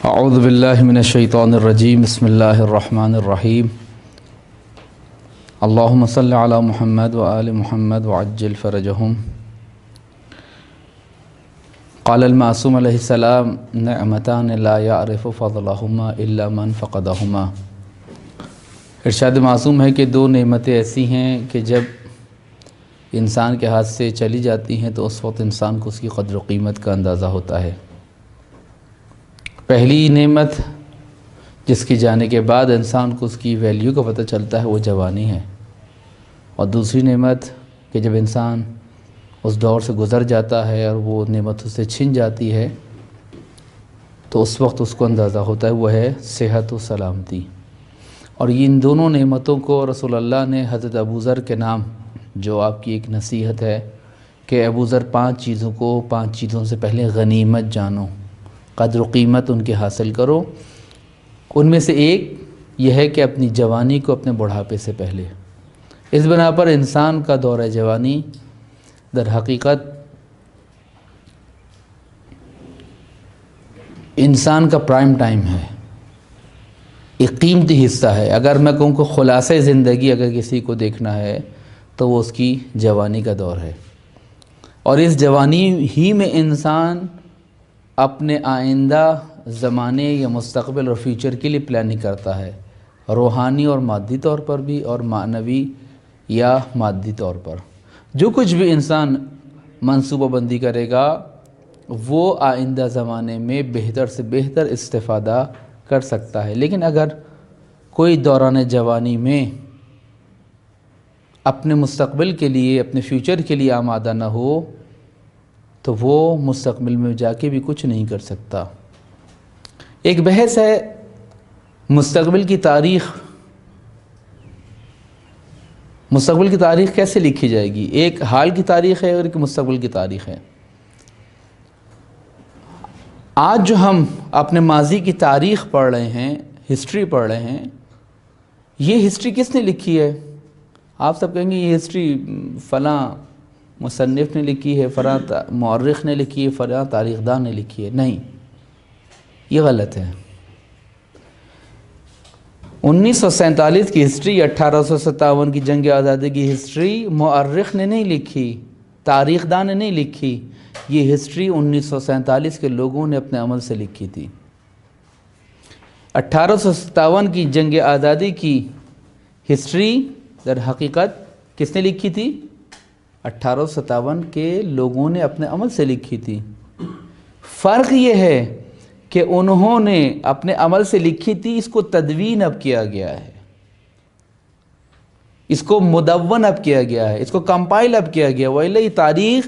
اعوذ باللہ من الشیطان الرجیم بسم اللہ الرحمن الرحیم اللہم صلی علی محمد وآل محمد وعجل فرجہم قال المعصوم علیہ السلام نعمتان لا یعرف فضلہما الا من فقدہما۔ ارشاد معصوم ہے کہ دو نعمتیں ایسی ہیں کہ جب انسان کے ہاتھ سے چلی جاتی ہیں تو اس وقت انسان کو اس کی قدر و قیمت کا اندازہ ہوتا ہے۔ پہلی نعمت جس کی جانے کے بعد انسان کو اس کی ویلیو کا پتہ چلتا ہے وہ جوانی ہے، اور دوسری نعمت کہ جب انسان اس دور سے گزر جاتا ہے اور وہ نعمت اس سے چھن جاتی ہے تو اس وقت اس کو اندازہ ہوتا ہے وہ ہے صحت و سلامتی۔ اور ان دونوں نعمتوں کو رسول اللہ نے حضرت ابوذر کے نام، جو آپ کی ایک نصیحت ہے کہ ابوذر 5 چیزوں سے پہلے غنیمت جانو، قدر و قیمت ان کے حاصل کرو، ان میں سے ایک یہ ہے کہ اپنی جوانی کو اپنے بڑھاپے سے پہلے۔ اس بنا پر انسان کا دورہ جوانی در حقیقت انسان کا پرائم ٹائم ہے، ایک قیمتی حصہ ہے۔ اگر میں کہوں کہ خلاصہ زندگی اگر کسی کو دیکھنا ہے تو وہ اس کی جوانی کا دور ہے، اور اس جوانی ہی میں انسان اپنے آئندہ زمانے یا مستقبل اور فیوچر کے لیے پلاننگ کرتا ہے، روحانی اور مادی طور پر بھی اور معنوی یا مادی طور پر۔ جو کچھ بھی انسان منصوبہ بندی کرے گا وہ آئندہ زمانے میں بہتر سے بہتر استفادہ کر سکتا ہے، لیکن اگر کوئی دوران جوانی میں اپنے مستقبل کے لیے، اپنے فیوچر کے لیے آمادہ نہ ہو تو وہ مستقبل میں جا کے بھی کچھ نہیں کر سکتا۔ ایک بحث ہے مستقبل کی تاریخ کیسے لکھی جائے گی۔ ایک حال کی تاریخ ہے اور ایک مستقبل کی تاریخ ہے۔ آج جو ہم اپنے ماضی کی تاریخ پڑھ رہے ہیں، ہسٹری پڑھ رہے ہیں، یہ ہسٹری کس نے لکھی ہے؟ آپ سب کہیں گے یہ ہسٹری فلاں مصنف نے لکھی ہے، فلاں مورخ نے لکھی ہے، فلاں تاریخ دان نے لکھی ہے۔ نہیں، یہ غلط ہے۔ 1947 کی ہسٹری، 1857 کی جنگ آزادی کی ہسٹری مورخ نے نہیں لکھی، تاریخ دان نے نہیں لکھی، یہ ہسٹری 1947 کے لوگوں نے اپنے عمل سے لکھی تھی۔ 1857 کی جنگ آزادی کی ہسٹری در حقیقت کس نے لکھی تھی؟ 1857 کے لوگوں نے اپنے عمل سے لکھی تھی۔ فرق یہ ہے کہ انہوں نے اپنے عمل سے لکھی تھی، اس کو تدوین اب کیا گیا ہے، اس کو مدون اب کیا گیا ہے، اس کو کمپائل اب کیا گیا۔ وَإِلَّا یہ تاریخ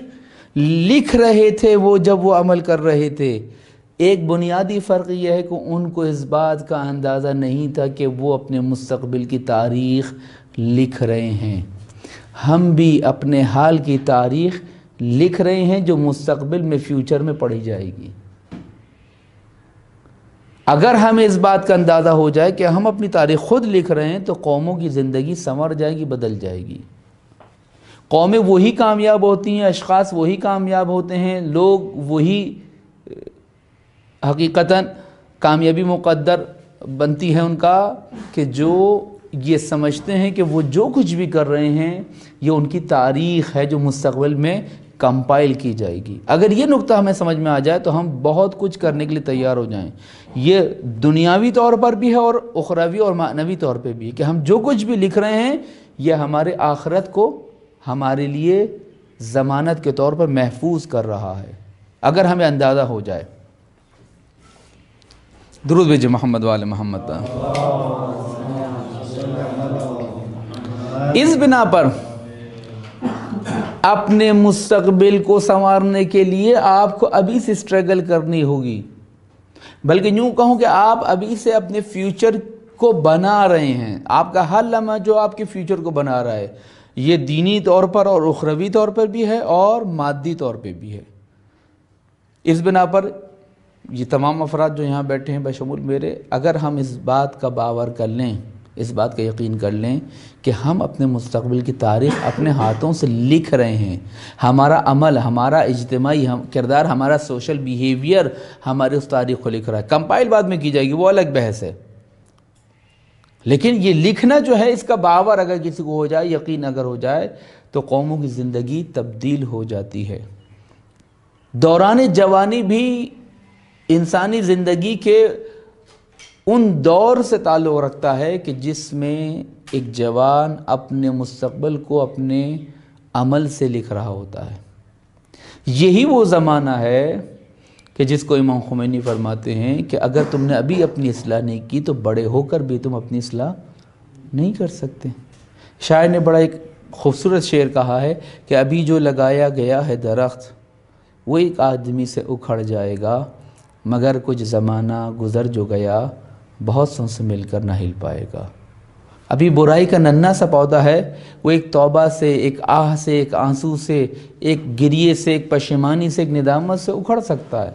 لکھ رہے تھے وہ جب وہ عمل کر رہے تھے۔ ایک بنیادی فرق یہ ہے کہ ان کو اس بات کا اندازہ نہیں تھا کہ وہ اپنے مستقبل کی تاریخ لکھ رہے ہیں۔ ہم بھی اپنے حال کی تاریخ لکھ رہے ہیں جو مستقبل میں فیوچر میں پڑھی جائے گی۔ اگر ہمیں اس بات کا اندازہ ہو جائے کہ ہم اپنی تاریخ خود لکھ رہے ہیں تو قوموں کی زندگی سنور جائے گی، بدل جائے گی۔ قومیں وہی کامیاب ہوتی ہیں، اشخاص وہی کامیاب ہوتے ہیں، لوگ وہی حقیقتاً کامیابی مقدر بنتی ہے ان کا کہ جو یہ سمجھتے ہیں کہ وہ جو کچھ بھی کر رہے ہیں یہ ان کی تاریخ ہے جو مستقبل میں کمپائل کی جائے گی۔ اگر یہ نقطہ ہمیں سمجھ میں آ جائے تو ہم بہت کچھ کرنے کے لیے تیار ہو جائیں۔ یہ دنیاوی طور پر بھی ہے اور اخروی اور معنوی طور پہ بھی ہے کہ ہم جو کچھ بھی لکھ رہے ہیں یہ ہمارے آخرت کو ہمارے لیے ضمانت کے طور پر محفوظ کر رہا ہے، اگر ہمیں اندازہ ہو جائے۔ درود بھیجئے محمد وآل محمد۔ اس بنا پر اپنے مستقبل کو سنوارنے کے لیے آپ کو ابھی سے سٹرگل کرنی ہوگی، بلکہ یوں کہوں کہ آپ ابھی سے اپنے فیوچر کو بنا رہے ہیں۔ آپ کا ہر لمحہ جو آپ کے فیوچر کو بنا رہا ہے یہ دینی طور پر اور اخروی طور پر بھی ہے اور مادی طور پہ بھی ہے۔ اس بنا پر یہ تمام افراد جو یہاں بیٹھے ہیں بشمول میرے، اگر ہم اس بات کا باور کر لیں اس بات کا یقین کر لیں کہ ہم اپنے مستقبل کی تاریخ اپنے ہاتھوں سے لکھ رہے ہیں. ہمارا عمل، ہمارا اجتماعی کردار، ہمارا سوشل بیہیویئر ہماری اس تاریخ کو لکھ رہا ہے. کمپائل بعد میں کی جائے گی، وہ الگ بحث ہے، لیکن یہ لکھنا جو ہے، اس کا باور اگر کسی کو ہو جائے، یقین اگر ہو جائے، تو قوموں کی زندگی تبدیل ہو جاتی ہے. دوران جوانی بھی انسانی زندگی کے ان دور سے تعلق رکھتا ہے کہ جس میں ایک جوان اپنے مستقبل کو اپنے عمل سے لکھ رہا ہوتا ہے. یہی وہ زمانہ ہے کہ جس کو امام خمینی فرماتے ہیں کہ اگر تم نے ابھی اپنی اصلاح نہیں کی تو بڑے ہو کر بھی تم اپنی اصلاح نہیں کر سکتے. شاعر نے بڑا ایک خوبصورت شعر کہا ہے کہ ابھی جو لگایا گیا ہے درخت وہ ایک آدمی سے اکھڑ جائے گا، مگر کچھ زمانہ گزر جو گیا بہت سوں سے مل کر نہ ہل پائے گا. ابھی برائی کا ننھا سا پودا ہے، وہ ایک توبہ سے، ایک آہ سے، ایک آنسو سے، ایک گریے سے، ایک پشیمانی سے، ایک ندامت سے اکھڑ سکتا ہے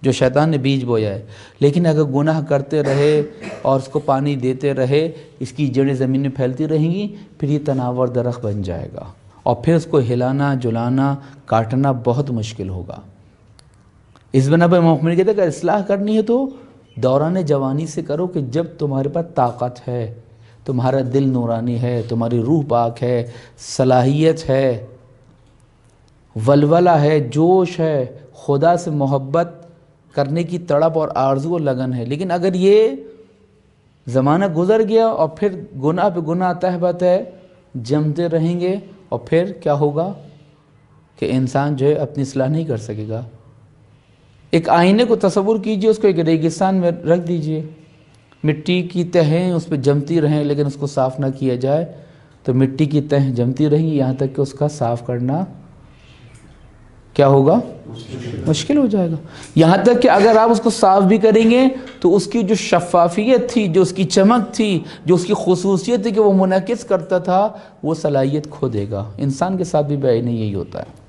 جو شیطان نے بیج بویا ہے. لیکن اگر گناہ کرتے رہے اور اس کو پانی دیتے رہے، اس کی جڑیں زمین میں پھیلتی رہیں گی، پھر یہ تناور درخت بن جائے گا اور پھر اس کو ہلانا، جلانا، کاٹنا بہت مشکل ہوگا. اس بنا پر امام خمینی کہتے ہیں کہ اصلاح کرنی ہے تو دوران جوانی سے کرو، کہ جب تمہارے پاس طاقت ہے، تمہارا دل نورانی ہے، تمہاری روح پاک ہے، صلاحیت ہے، ولولہ ہے، جوش ہے، خدا سے محبت کرنے کی تڑپ اور آرزو و لگن ہے. لیکن اگر یہ زمانہ گزر گیا اور پھر گناہ پہ گناہ تہ بتہ جمتے رہیں گے، اور پھر کیا ہوگا کہ انسان جو ہے اپنی اصلاح نہیں کر سکے گا. ایک آئینے کو تصور کیجئے، اس کو ایک ریگستان میں رکھ دیجئے، مٹی کی تہیں اس پہ جمتی رہیں، لیکن اس کو صاف نہ کیا جائے تو مٹی کی تہ جمتی رہیں گی یہاں تک کہ اس کا صاف کرنا کیا ہوگا؟ مشکل ہو جائے گا. یہاں تک کہ اگر آپ اس کو صاف بھی کریں گے تو اس کی جو شفافیت تھی، جو اس کی چمک تھی، جو اس کی خصوصیت تھی کہ وہ منعکس کرتا تھا، وہ صلاحیت کھو دے گا. انسان کے ساتھ بھی بعینی یہی ہوتا ہے.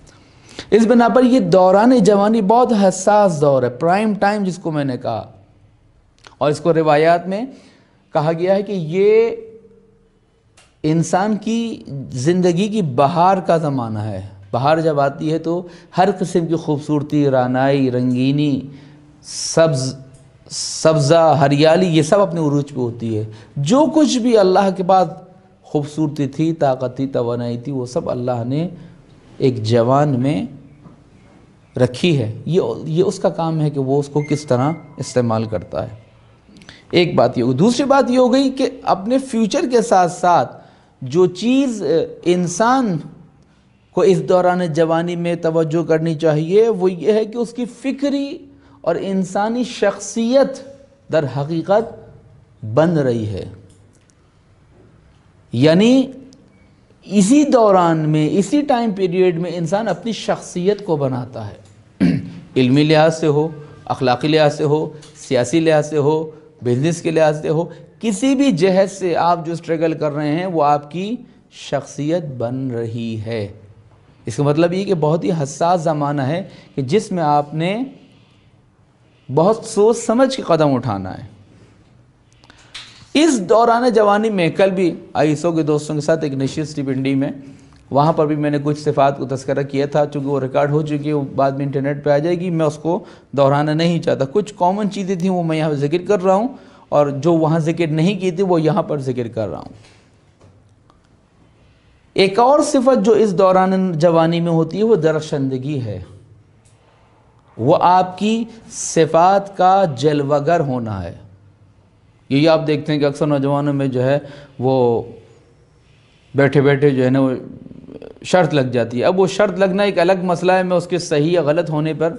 اس بنا پر یہ دوران جوانی بہت حساس دور ہے، پرائم ٹائم جس کو میں نے کہا، اور اس کو روایات میں کہا گیا ہے کہ یہ انسان کی زندگی کی بہار کا زمانہ ہے. بہار جب آتی ہے تو ہر قسم کی خوبصورتی، رعنائی، رنگینی، سبزہ، ہریالی، یہ سب اپنے عروج پہ ہوتی ہے. جو کچھ بھی اللہ کے پاس خوبصورتی تھی، طاقت تھی، توانائی تھی، وہ سب اللہ نے ایک جوان میں رکھی ہے. یہ اس کا کام ہے کہ وہ اس کو کس طرح استعمال کرتا ہے. ایک بات یہ ہوگی. دوسری بات یہ ہو گئی کہ اپنے فیوچر کے ساتھ ساتھ جو چیز انسان کو اس دوران جوانی میں توجہ کرنی چاہیے وہ یہ ہے کہ اس کی فکری اور انسانی شخصیت در حقیقت بن رہی ہے. یعنی اسی دوران میں، اسی ٹائم پیریڈ میں انسان اپنی شخصیت کو بناتا ہے. علمی لحاظ سے ہو، اخلاقی لحاظ سے ہو، سیاسی لحاظ سے ہو، بزنس کے لحاظ سے ہو، کسی بھی جہت سے آپ جو اسٹرگل کر رہے ہیں وہ آپ کی شخصیت بن رہی ہے. اس کا مطلب یہ کہ بہت ہی حساس زمانہ ہے کہ جس میں آپ نے بہت سوچ سمجھ کے قدم اٹھانا ہے. اس دوران جوانی میں کل بھی آئیسو کے دوستوں کے ساتھ ایک نشست تھی پنڈی میں، وہاں پر بھی میں نے کچھ صفات کو تذکرہ کیا تھا. چونکہ وہ ریکارڈ ہو چکی ہے، وہ بعد میں انٹرنیٹ پہ آ جائے گی، میں اس کو دہرانا نہیں چاہتا. کچھ کامن چیزیں تھیں وہ میں یہاں ذکر کر رہا ہوں، اور جو وہاں ذکر نہیں کی تھی وہ یہاں پر ذکر کر رہا ہوں. ایک اور صفت جو اس دوران جوانی میں ہوتی ہے وہ درخشندگی ہے. وہ آپ کی صفات کا جلوگر ہونا ہے. یہی آپ دیکھتے ہیں کہ اکثر نوجوانوں میں جو ہے وہ بیٹھے بیٹھے جو ہے نا وہ شرط لگ جاتی ہے. اب وہ شرط لگنا ایک الگ مسئلہ ہے، میں اس کے صحیح یا غلط ہونے پر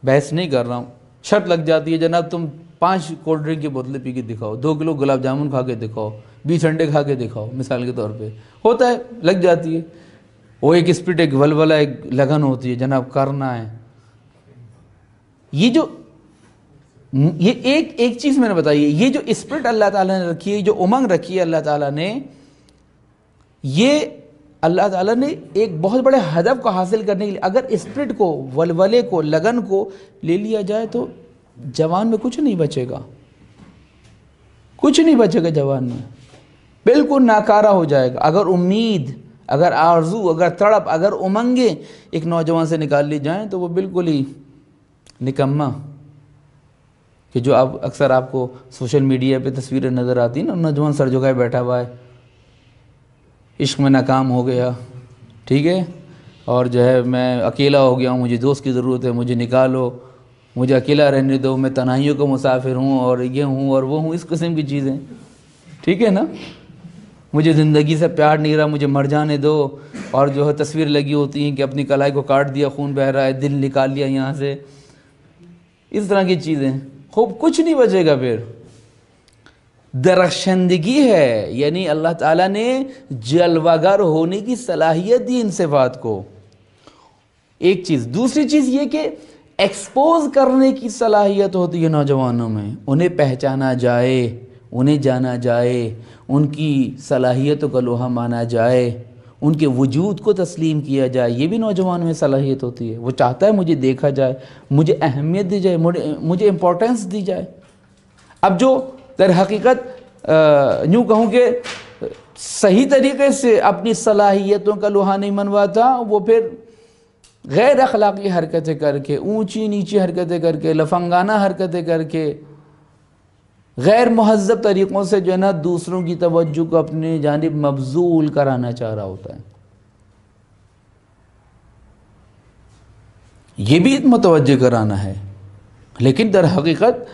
بحث نہیں کر رہا ہوں. شرط لگ جاتی ہے، جناب تم 5 کولڈ ڈرنک کی بوتلیں پی کے دکھاؤ، 2 کلو گلاب جامن کھا کے دکھاؤ، 20 انڈے کھا کے دکھاؤ، مثال کے طور پہ ہوتا ہے، لگ جاتی ہے. وہ ایک اسپرٹ، ایک ولولہ، ایک لگن ہوتی ہے، جناب کرنا ہے. یہ ایک چیز میں نے بتائی ہے، یہ جو اسپرٹ اللہ تعالیٰ نے رکھی ہے، جو امنگ رکھی ہے اللہ تعالیٰ نے، یہ اللہ تعالیٰ نے ایک بہت بڑے ہدف کو حاصل کرنے کے لیے اگر اسپرٹ کو، ولولے کو، لگن کو لے لیا جائے تو جوان میں کچھ نہیں بچے گا، کچھ نہیں بچے گا جوان میں. بالکل ناکارہ ہو جائے گا۔ اگر امید، اگر آرزو، اگر تڑپ، اگر امنگیں ایک نوجوان سے نکال لی جائیں تو وہ بالکل ہی نکما، کہ جو اب اکثر آپ کو سوشل میڈیا پہ تصویریں نظر آتی ہیں نا، نوجوان سر جھکائے بیٹھا ہوا ہے، عشق میں ناکام ہو گیا، ٹھیک ہے، اور جو ہے میں اکیلا ہو گیا ہوں، مجھے دوست کی ضرورت ہے، مجھے نکالو، مجھے اکیلا رہنے دو، میں تنہائیوں کا مسافر ہوں، اور یہ ہوں اور وہ ہوں، اس قسم کی چیزیں، ٹھیک ہے نا، مجھے زندگی سے پیار نہیں رہا، مجھے مر جانے دو، اور جو ہے تصویر لگی ہوتی ہیں کہ اپنی کلائی کو کاٹ دیا، خون بہہ رہا ہے، دل نکال لیا یہاں سے، اس طرح کی چیزیں، خوب کچھ نہیں بچے گا پھر۔ درخشندگی ہے، یعنی اللہ تعالیٰ نے جلوہ گر ہونے کی صلاحیت دی ان صفات کو، ایک چیز۔ دوسری چیز یہ کہ ایکسپوز کرنے کی صلاحیت ہوتی ہے نوجوانوں میں، انہیں پہچانا جائے، انہیں جانا جائے، ان کی صلاحیتوں کا لوہا مانا جائے، ان کے وجود کو تسلیم کیا جائے، یہ بھی نوجوان میں صلاحیت ہوتی ہے۔ وہ چاہتا ہے مجھے دیکھا جائے، مجھے اہمیت دی جائے، مجھے امپورٹنس دی جائے۔ اب جو در حقیقت یوں کہوں کہ صحیح طریقے سے اپنی صلاحیتوں کا لوہا نہیں منواتا، وہ پھر غیر اخلاقی حرکتیں کر کے، اونچی نیچی حرکتیں کر کے، لفنگانہ حرکتیں کر کے، غیر مہذب طریقوں سے جو ہے نا دوسروں کی توجہ کو اپنے جانب مبذول کرانا چاہ رہا ہوتا ہے۔ یہ بھی متوجہ کرانا ہے، لیکن در حقیقت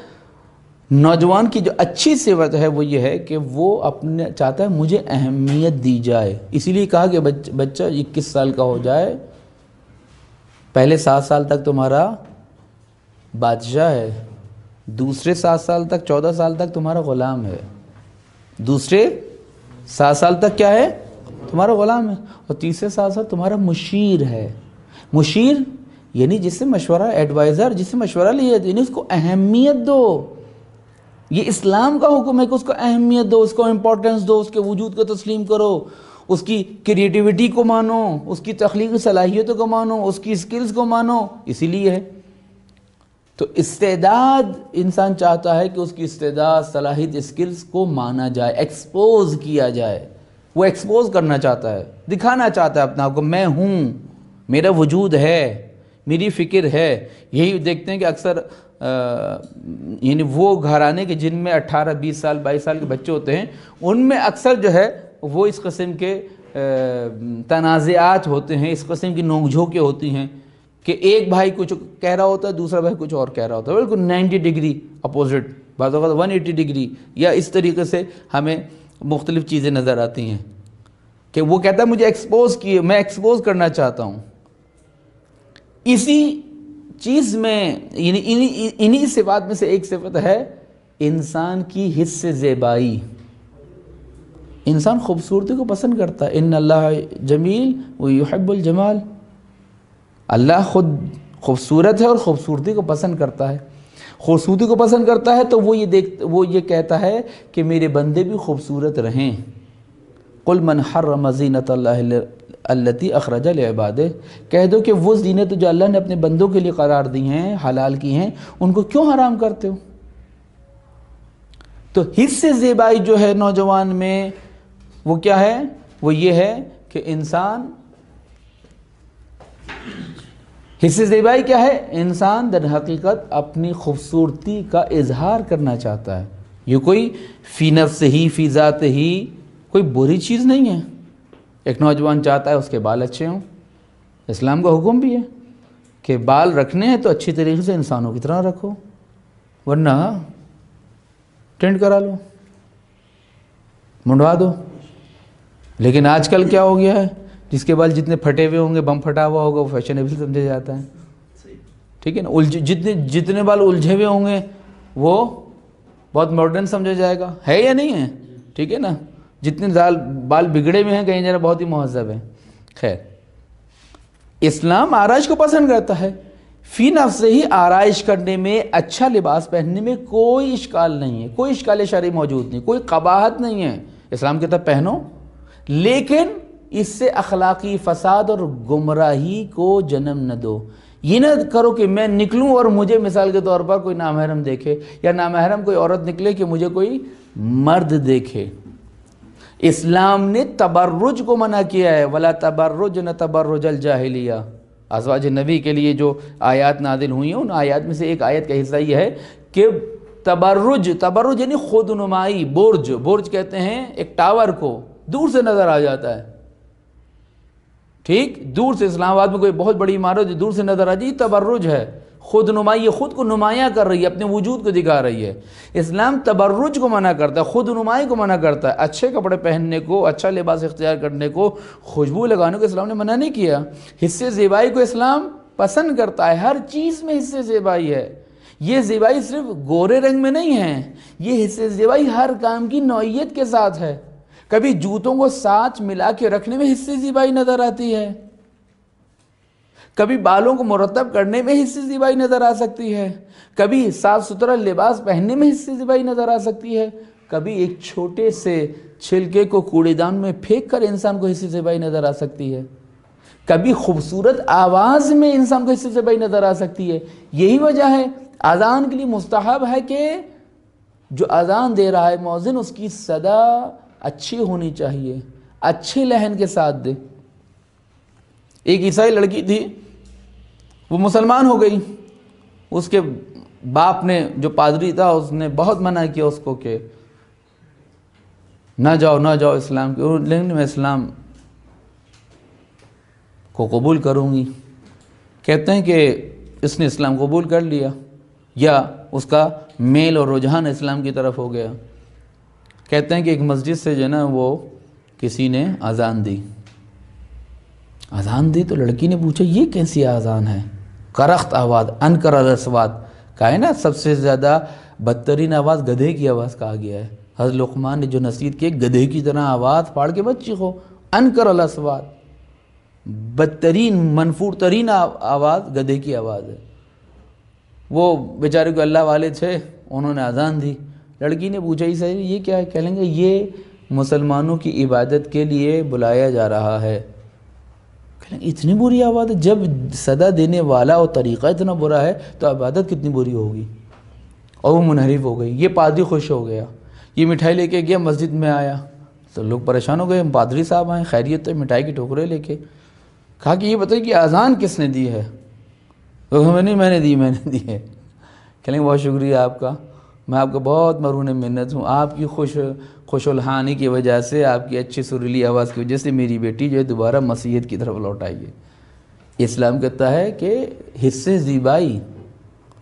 نوجوان کی جو اچھی صفت ہے وہ یہ ہے کہ وہ اپنے چاہتا ہے مجھے اہمیت دی جائے، اسی لیے کہا کہ بچہ 21 سال کا ہو جائے، پہلے 7 سال تک تمہارا بادشاہ ہے، دوسرے 7 سال تک 14 سال تک تمہارا غلام ہے، دوسرے 7 سال تک کیا ہے تمہارا غلام ہے، اور تیسرے 7 سال تمہارا مشیر ہے۔ مشیر یعنی جس سے مشورہ، ایڈوائزر، جس سے مشورہ لیا، یعنی اس کو اہمیت دو۔ یہ اسلام کا حکم ہے کہ اس کو اہمیت دو، اس کو امپورٹنس دو، اس کے وجود کو تسلیم کرو، اس کی کریٹیوٹی کو مانو، اس کی تخلیقی صلاحیتوں کو مانو، اس کی سکلز کو مانو، اسی لیے ہے۔ تو استعداد، انسان چاہتا ہے کہ اس کی استعداد، صلاحیت، سکلز کو مانا جائے، ایکسپوز کیا جائے، وہ ایکسپوز کرنا چاہتا ہے، دکھانا چاہتا ہے اپنا کو، میں ہوں، میرا وجود ہے، میری فکر ہے۔ یہی دیکھتے ہیں کہ اکثر یعنی وہ گھرانے کے جن میں 18، 20 سال، 22 سال کے بچے ہوتے ہیں، ان میں اکثر جو ہے وہ اس قسم کے تنازعات ہوتے ہیں، اس قسم کی نوک جھوکیں ہوتی ہیں کہ ایک بھائی کچھ کہہ رہا ہوتا ہے، دوسرا بھائی کچھ اور کہہ رہا ہوتا ہے، بالکل 90 ڈگری اپوزٹ، بعض اوقات 180 ڈگری، یا اس طریقے سے ہمیں مختلف چیزیں نظر آتی ہیں کہ وہ کہتا ہے مجھے ایکسپوز کیے، میں ایکسپوز کرنا چاہتا ہوں۔ اسی چیز میں یعنی انہی صفات میں سے ایک صفت ہے انسان کی حس زیبائی۔ انسان خوبصورتی کو پسند کرتا ہے، ان اللہ جمیل ویحب الجمال، اللہ خود خوبصورت ہے اور خوبصورتی کو پسند کرتا ہے۔ خوبصورتی کو پسند کرتا ہے تو وہ یہ کہتا ہے کہ میرے بندے بھی خوبصورت رہیں۔ قل من حرم زینت اللہ التی اخرج لعبادہ، کہہ دو کہ وہ زینت جو اللہ نے اپنے بندوں کے لیے قرار دی ہیں، حلال کی ہیں، ان کو کیوں حرام کرتے ہو؟ تو حس زیبائی جو ہے نوجوان میں وہ کیا ہے؟ وہ یہ ہے کہ انسان، حس زیبائی کیا ہے؟ انسان در حقیقت اپنی خوبصورتی کا اظہار کرنا چاہتا ہے۔ یہ کوئی فی نفس ہی، فی ذات ہی کوئی بری چیز نہیں ہے۔ ایک نوجوان چاہتا ہے اس کے بال اچھے ہوں، اسلام کا حکم بھی ہے کہ بال رکھنے ہیں تو اچھی طریقے سے انسانوں کی طرح رکھو، ورنہ ٹینٹ کرا لو، منڈوا دو۔ لیکن آج کل کیا ہو گیا ہے، جس کے بال جتنے پھٹے ہوئے ہوں گے، بم پھٹا ہوا ہوگا، وہ فیشنیبل سمجھا جاتا ہے، ٹھیک ہے نا، جتنے بال الجھے ہوئے ہوں گے وہ بہت ماڈرن سمجھا جائے گا، ہے یا نہیں ہے، ٹھیک ہے نا، جتنے بال بگڑے ہوئے ہیں کہیں جرا بہت ہی مہذب ہیں۔ خیر، اسلام آرائش کو پسند کرتا ہے، فی نفس ہی آرائش کرنے میں، اچھا لباس پہننے میں کوئی اشکال نہیں ہے، کوئی اشکال شرعی موجود نہیں، کوئی قباحت نہیں ہے، اسلام کے تحت پہنو، لیکن اس سے اخلاقی فساد اور گمراہی کو جنم نہ دو۔ یہ نہ کرو کہ میں نکلوں اور مجھے مثال کے طور پر کوئی نامحرم دیکھے، یا نامحرم کوئی عورت نکلے کہ مجھے کوئی مرد دیکھے۔ اسلام نے تبرج کو منع کیا ہے، ولا تبرجن تبرج الجاہلیہ۔ ازواج نبی کے لیے جو آیات نازل ہوئی ہیں، ان آیات میں سے ایک آیت کا حصہ یہ ہے کہ تبرج یعنی خود نمائی، برج کہتے ہیں ایک ٹاور کو دور سے نظر آ جاتا ہے، ٹھیک، دور سے اسلام آباد میں کوئی بہت بڑی عمارت دور سے نظر آ جائے، یہ تبرج ہے، خود نمائی، یہ خود کو نمایاں کر رہی ہے، اپنے وجود کو دکھا رہی ہے۔ اسلام تبرج کو منع کرتا ہے، خود نمائی کو منع کرتا ہے، اچھے کپڑے پہننے کو، اچھا لباس اختیار کرنے کو، خوشبو لگانے کو اسلام نے منع نہیں کیا۔ حصے زیبائی کو اسلام پسند کرتا ہے، ہر چیز میں حصے زیبائی ہے۔ یہ زیبائی صرف گورے رنگ میں نہیں ہے، یہ حصے زیبائی ہر کام کی نوعیت کے ساتھ ہے۔ کبھی جوتوں کو ساتھ ملا کے رکھنے میں حصے زیبائی نظر آتی ہے، کبھی بالوں کو مرتب کرنے میں حصے زیبائی نظر آ سکتی ہے، کبھی صاف ستھرا لباس پہننے میں حصے زیبائی نظر آ سکتی ہے، کبھی ایک چھوٹے سے چھلکے کو کوڑے دان میں پھینک کر انسان کو حصے زیبائی نظر آ سکتی ہے، کبھی خوبصورت آواز میں انسان کو حصے زیبائی نظر آ سکتی ہے۔ یہی وجہ ہے اذان کے لیے مستحب ہے کہ جو اذان دے رہا ہے مؤذن، اس کی صدا اچھی ہونی چاہیے، اچھے لہن کے ساتھ دے۔ ایک عیسائی لڑکی تھی، وہ مسلمان ہو گئی، اس کے باپ نے جو پادری تھا اس نے بہت منع کیا اس کو کہ نہ جاؤ اسلام کی، لیکن میں اسلام کو قبول کروں گی۔ کہتے ہیں کہ اس نے اسلام قبول کر لیا، یا اس کا میل اور رجحان اسلام کی طرف ہو گیا۔ کہتے ہیں کہ ایک مسجد سے جو ہے نا وہ کسی نے اذان دی تو لڑکی نے پوچھا یہ کیسی اذان ہے، کرخت آواز، انکر الاصوات، کہا ہے نا سب سے زیادہ بدترین آواز گدھے کی آواز کہا گیا ہے۔ حضرت لقمان نے جو نصیحت کی، گدھے کی طرح آواز پھاڑ کے مت چیخو، انکر الاصوات، بدترین منفور ترین آواز گدھے کی آواز ہے۔ وہ بیچارے کو اللہ والے تھے، انہوں نے اذان دی۔ لڑکی نے پوچھا عیسائی یہ کیا ہے؟ کہیں گے یہ مسلمانوں کی عبادت کے لیے بلایا جا رہا ہے۔ کہیں گے اتنی بری آواز ہے؟ جب صدا دینے والا اور طریقہ اتنا برا ہے تو عبادت کتنی بری ہوگی؟ اور وہ منحرف ہو گئی۔ یہ پادری خوش ہو گیا، یہ مٹھائی لے کے گیا، مسجد میں آیا تو لوگ پریشان ہو گئے، پادری صاحب آئے، خیریت تو مٹھائی کی ٹوکرے لے کے۔ کہا کہ یہ بتائیے کہ اذان کس نے دی ہے؟ میں نے دی ہے۔ کہیں گے بہت شکریہ آپ کا، میں آپ کا بہت مرہون منت ہوں، آپ کی خوش الحانی کی وجہ سے، آپ کی اچھی سریلی آواز کی وجہ سے میری بیٹی جو ہے دوبارہ مسیحیت کی طرف لوٹ آئی ہے۔ اسلام کہتا ہے کہ حصے زیبائی،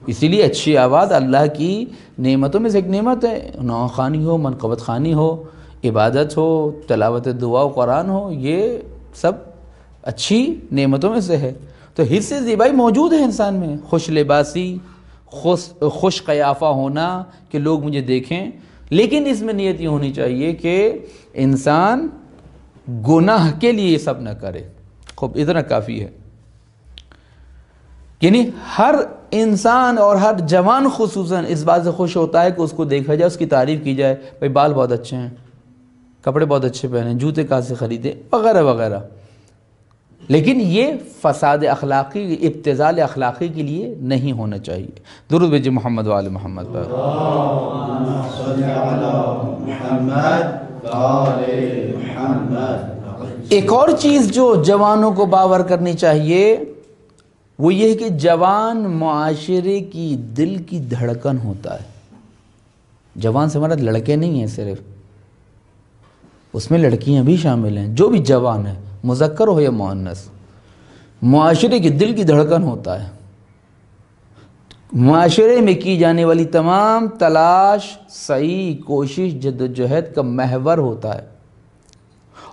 اسی لیے اچھی آواز اللہ کی نعمتوں میں سے ایک نعمت ہے، نعت خوانی ہو، منقبت خوانی ہو، عبادت ہو، تلاوت دعا و قرآن ہو، یہ سب اچھی نعمتوں میں سے ہے۔ تو حصے زیبائی موجود ہے انسان میں، خوش لباسی، خوش قیافہ ہونا کہ لوگ مجھے دیکھیں، لیکن اس میں نیت یہ ہونی چاہیے کہ انسان گناہ کے لیے یہ سب نہ کرے۔ خوب اتنا کافی ہے، یعنی ہر انسان اور ہر جوان خصوصاً اس بات سے خوش ہوتا ہے کہ اس کو دیکھا جائے، اس کی تعریف کی جائے، بھائی بال بہت اچھے ہیں، کپڑے بہت اچھے پہنے، جوتے کہاں سے خریدے، وغیرہ وغیرہ۔ لیکن یہ فساد اخلاقی، ابتذال اخلاقی کے لیے نہیں ہونا چاہیے۔ درود بھیجئے محمد و آل محمد پر۔ اللہم صل علی محمد و آل محمد۔ ایک اور چیز جو جوانوں کو باور کرنی چاہیے وہ یہ ہے کہ جوان معاشرے کی دل کی دھڑکن ہوتا ہے۔ جوان سے مراد لڑکے نہیں ہیں صرف، اس میں لڑکیاں بھی شامل ہیں، جو بھی جوان ہے، مذکر ہو یا مؤنث، معاشرے کی دل کی دھڑکن ہوتا ہے، معاشرے میں کی جانے والی تمام تلاش، سعی، کوشش، جدوجہد کا محور ہوتا ہے،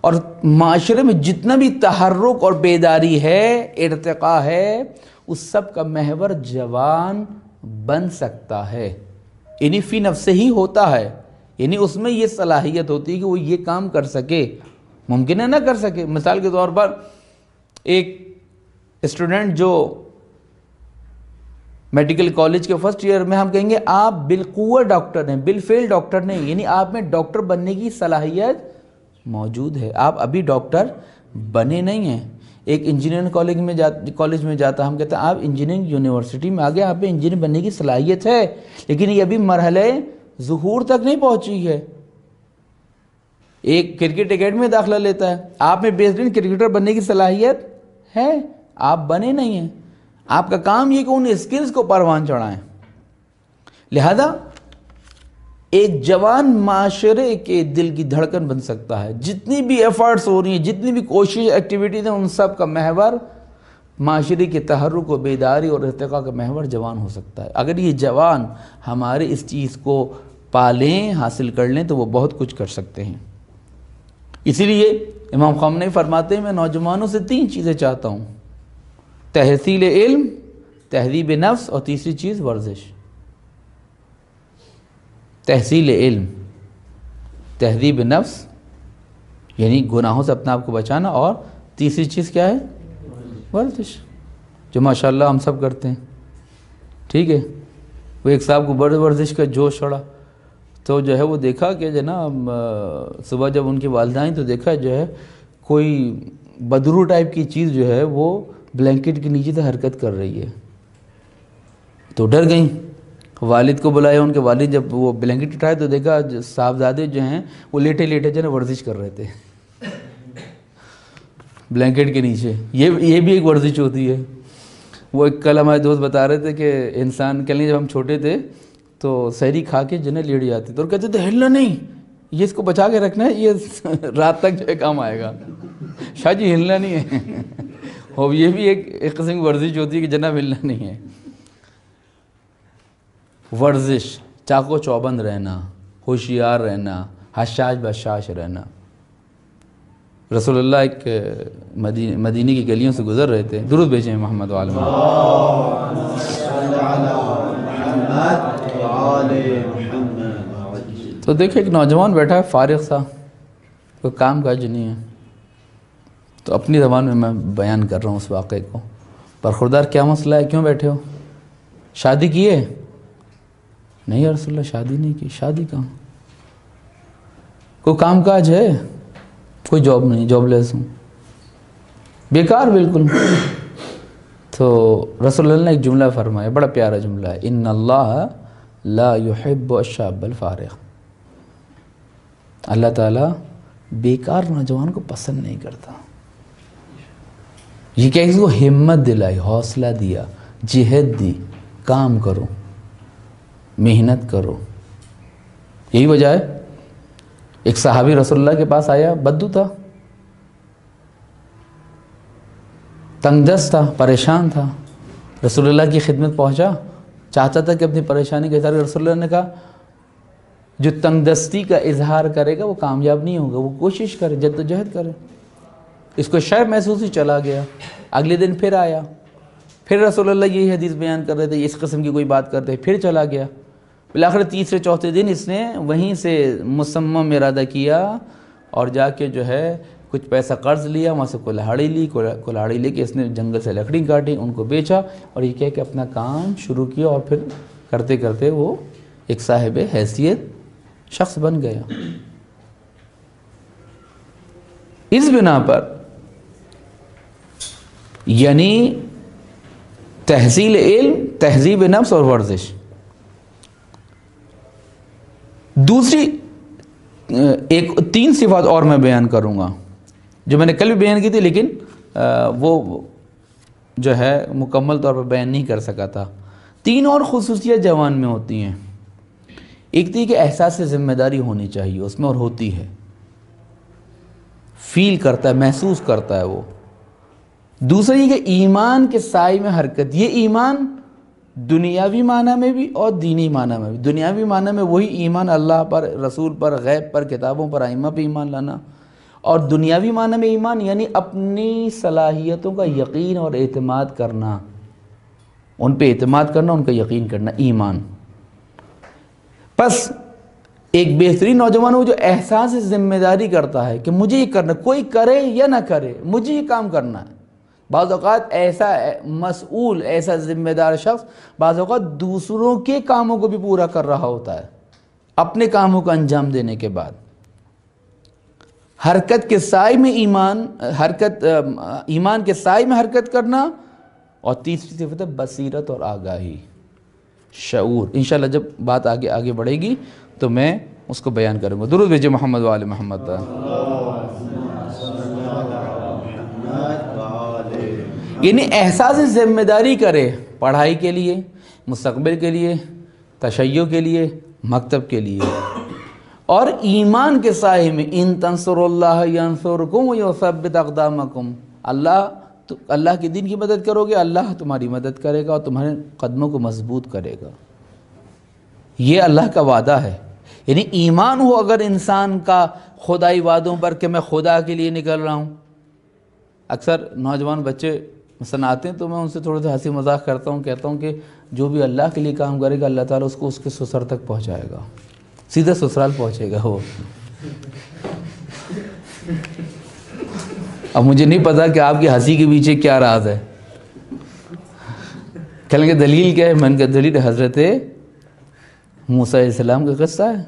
اور معاشرے میں جتنا بھی تحرک اور بیداری ہے، ارتقاء ہے، اس سب کا محور جوان بن سکتا ہے، یعنی فی نفسہ ہی ہوتا ہے، یعنی اس میں یہ صلاحیت ہوتی ہے کہ وہ یہ کام کر سکے، ممکن ہے نہ کر سکے۔ مثال کے طور پر ایک اسٹوڈنٹ جو میڈیکل کالج کے فرسٹ ایئر میں، ہم کہیں گے آپ بالقوہ ڈاکٹر ہیں، بالفعل ڈاکٹر نہیں، یعنی آپ میں ڈاکٹر بننے کی صلاحیت موجود ہے، آپ ابھی ڈاکٹر بنے نہیں ہیں۔ ایک انجینئرنگ کالج میں جاتا، ہم کہتے ہیں آپ انجینئرنگ یونیورسٹی میں آگے، آپ میں انجینئر بننے کی صلاحیت ہے، لیکن یہ ابھی مرحلے ظہور تک نہیں پہنچی ہے۔ ایک کرکٹ اکیڈمی میں داخلہ لیتا ہے، آپ میں بہترین کرکٹر بننے کی صلاحیت ہے، آپ بنے نہیں ہیں، آپ کا کام یہ کہ ان اسکلز کو پروان چڑھائیں۔ لہذا ایک جوان معاشرے کے دل کی دھڑکن بن سکتا ہے۔ جتنی بھی ایفرٹس ہو رہی ہیں، جتنی بھی کوشش ایکٹیویٹیز ہیں، ان سب کا محور، معاشرے کے تحرک و بیداری اور ارتقاء کا محور جوان ہو سکتا ہے۔ اگر یہ جوان ہمارے اس چیز کو پالیں، حاصل کر لیں، تو وہ بہت کچھ کر سکتے ہیں۔ اسی لیے امام خامنہئی فرماتے ہیں، میں نوجوانوں سے 3 چیزیں چاہتا ہوں: تحصیل علم، تہذیب نفس، اور تیسری چیز ورزش۔ تحصیل علم، تہذیب نفس یعنی گناہوں سے اپنے آپ کو بچانا، اور تیسری چیز کیا ہے؟ ورزش، جو ماشاءاللہ ہم سب کرتے ہیں۔ ٹھیک ہے، وہ ایک صاحب کو بڑے ورزش کا جوش چڑھا، تو جو ہے وہ دیکھا کہ جناب صبح جب ان کی والدہ آئیں تو دیکھا جو ہے کوئی بدرو ٹائپ کی چیز جو ہے وہ بلینکٹ کے نیچے سے حرکت کر رہی ہے، تو ڈر گئیں، والد کو بلایا۔ ان کے والد جب وہ بلینکٹ اٹھائے تو دیکھا صاحبزادے جو ہیں وہ لیٹے لیٹے جو ہے ورزش کر رہے تھے بلینکٹ کے نیچے۔ یہ بھی ایک ورزش ہوتی ہے۔ وہ ایک کل ہمارے دوست بتا رہے تھے کہ انسان کل جب ہم چھوٹے تھے تو سحری کھا کے جو ہے لیٹ جاتے تھے، اور کہتے تھے ہلنا نہیں، یہ اس کو بچا کے رکھنا ہے، یہ رات تک جو ہے کام آئے گا، شاہ جی ہلنا نہیں ہے۔ اور یہ بھی ایک قسم کی ورزش ہوتی ہے کہ جناب ہلنا نہیں ہے۔ ورزش، چاق و چوبند رہنا، ہوشیار رہنا، حشاش بشاش رہنا۔ رسول اللہ ایک مدینے کی گلیوں سے گزر رہے تھے، درود بھیجیں محمد وعلی محمد۔ تو دیکھیں ایک نوجوان بیٹھا ہے فارغ سا، کوئی کام کاج نہیں ہے، تو اپنی زبان میں میں بیان کر رہا ہوں اس واقعے کو۔ برخوردار کیا مسئلہ ہے، کیوں بیٹھے ہو؟ شادی کی ہے؟ نہیں یا رسول اللہ شادی نہیں کی۔ شادی کہاں؟ کوئی کام کاج ہے؟ کوئی جاب نہیں، جاب لیس ہوں، بیکار بالکل۔ تو رسول اللہ نے ایک جملہ فرمایا، بڑا پیارا جملہ ہے، ان اللہ لا يحب الشاب الفارغ۔ اللہ تعالیٰ بیکار نوجوان کو پسند نہیں کرتا۔ یہ کہ اس کو ہمت دلائی، حوصلہ دیا، جہد دی، کام کرو، محنت کرو۔ یہی وجہ ہے ایک صحابی رسول اللہ کے پاس آیا، بدو تھا، تنگ دست تھا، پریشان تھا، رسول اللہ کی خدمت پہنچا، چاہتا تھا کہ اپنی پریشانی کے اظہار۔ رسول اللہ نے کہا جو تنگ دستی کا اظہار کرے گا وہ کامیاب نہیں ہوگا، وہ کوشش کرے، جد و جہد کرے۔ اس کو شرم محسوس ہی، چلا گیا۔ اگلے دن پھر آیا، پھر رسول اللہ یہی حدیث بیان کر رہے تھے، اس قسم کی کوئی بات کرتے، پھر چلا گیا۔ بالآخر تیسرے چوتھے دن اس نے وہیں سے مصمم ارادہ کیا اور جا کے جو ہے کچھ پیسہ قرض لیا، وہاں سے کلہاڑی لی، کلہاڑی لے کے اس نے جنگل سے لکڑی کاٹی، ان کو بیچا، اور یہ کہہ کہ اپنا کام شروع کیا، اور پھر کرتے کرتے وہ ایک صاحب حیثیت شخص بن گیا۔ اس بنا پر یعنی تحصیل علم، تہذیب نفس اور ورزش۔ دوسری ایک 3 صفات اور میں بیان کروں گا جو میں نے کل بھی بیان کی تھی، لیکن وہ جو ہے مکمل طور پر بیان نہیں کر سکا تھا۔ 3 اور خصوصیت جوان میں ہوتی ہیں۔ ایک تھی کہ احساس ذمہ داری ہونی چاہیے اس میں، اور ہوتی ہے، فیل کرتا ہے، محسوس کرتا ہے وہ۔ دوسرا یہ کہ ایمان کے سائے میں حرکت، یہ ایمان دنیاوی معنی میں بھی اور دینی معنی میں بھی۔ دنیاوی معنی میں وہی ایمان اللہ پر، رسول پر، غیب پر، کتابوں پر، ائمہ پہ ایمان لانا، اور دنیاوی معنی میں ایمان یعنی اپنی صلاحیتوں کا یقین اور اعتماد کرنا، ان پہ اعتماد کرنا، ان کا یقین کرنا، ایمان۔ پس ایک بہترین نوجوان وہ جو احساس ذمہ داری کرتا ہے کہ مجھے یہ کرنا، کوئی کرے یا نہ کرے مجھے یہ کام کرنا ہے۔ بعض اوقات ایسا مسئول، ایسا ذمہ دار شخص بعض اوقات دوسروں کے کاموں کو بھی پورا کر رہا ہوتا ہے اپنے کاموں کو انجام دینے کے بعد۔ حرکت کے سائے میں ایمان، ایمان کے سائے میں حرکت کرنا، اور تیسری صفت ہے بصیرت اور آگاہی، شعور۔ انشاءاللہ جب بات آگے بڑھے گی تو میں اس کو بیان کروں گا. درود بھیجے محمد و آل محمد پر. یعنی احساس ذمہ داری کرے پڑھائی کے لیے، مستقبل کے لیے، تشیع کے لیے، مکتب کے لیے، اور ایمان کے سائے میں ان تنصروا اللہ ینصرکم ویثبت اقدامکم. اللہ کے دین کی مدد کرو گے، اللہ تمہاری مدد کرے گا اور تمہارے قدموں کو مضبوط کرے گا. یہ اللہ کا وعدہ ہے. یعنی ایمان ہو اگر انسان کا خدائی وعدوں پر کہ میں خدا کے لیے نکل رہا ہوں. اکثر نوجوان بچے مثلا آتے ہیں تو میں ان سے تھوڑا سا ہنسی مذاق کرتا ہوں، کہتا ہوں کہ جو بھی اللہ کے لیے کام کرے گا اللہ تعالیٰ اس کو اس کے سسر تک پہنچائے گا، سیدھا سسرال پہنچے گا وہ. اب مجھے نہیں پتا کہ آپ کی ہنسی کے پیچھے کیا راز ہے. کہنے کہ دلیل کیا ہے؟ میں نے کہا دلیل حضرت موسیٰ علیہ السلام کا قصہ ہے.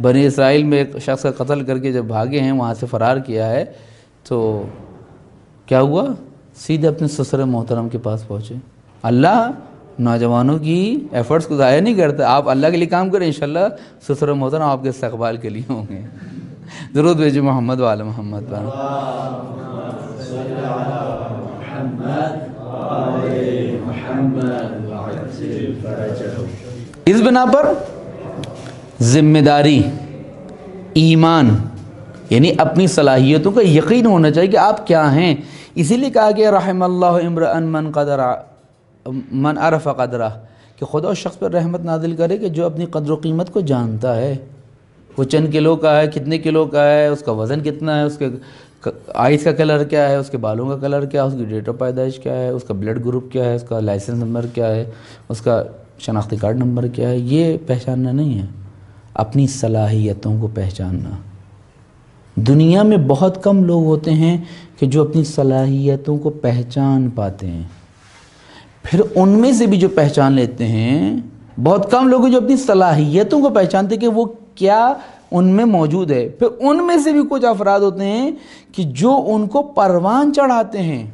بنی اسرائیل میں ایک شخص کا قتل کر کے جب بھاگے ہیں، وہاں سے فرار کیا ہے، تو کیا ہوا؟ سیدھے اپنے سسر محترم کے پاس پہنچے. اللہ نوجوانوں کی ایفرٹس کو ضائع نہیں کرتا. آپ اللہ کے لیے کام کریں، انشاءاللہ سسر محترم آپ کے استقبال کے لیے ہوں گے. درود بھیجے محمد و آل محمد پر. اس بنا پر ذمہ داری، ایمان، یعنی اپنی صلاحیتوں کا یقین ہونا چاہیے کہ آپ کیا ہیں. اسی لیے کہا کہ رحم اللہ امرأ من عرف قدرہ، کہ خدا اس شخص پر رحمت نازل کرے کہ جو اپنی قدر و قیمت کو جانتا ہے. وہ چند کلو کا ہے، کتنے کلو کا ہے، اس کا وزن کتنا ہے، اس کے آئز کا کلر کیا ہے، اس کے بالوں کا کلر کیا ہے، اس کی ڈیٹ آف پیدائش کیا ہے، اس کا بلڈ گروپ کیا ہے، اس کا لائسنس نمبر کیا ہے، اس کا شناختی کارڈ نمبر کیا ہے. یہ پہچاننا نہیں ہے، اپنی صلاحیتوں کو پہچاننا. دنیا میں بہت کم لوگ ہوتے ہیں کہ جو اپنی صلاحیتوں کو پہچان پاتے ہیں. پھر ان میں سے بھی جو پہچان لیتے ہیں، بہت کم لوگ جو اپنی صلاحیتوں کو پہچانتے کہ وہ کیا ان میں موجود ہے. پھر ان میں سے بھی کچھ افراد ہوتے ہیں کہ جو ان کو پروان چڑھاتے ہیں،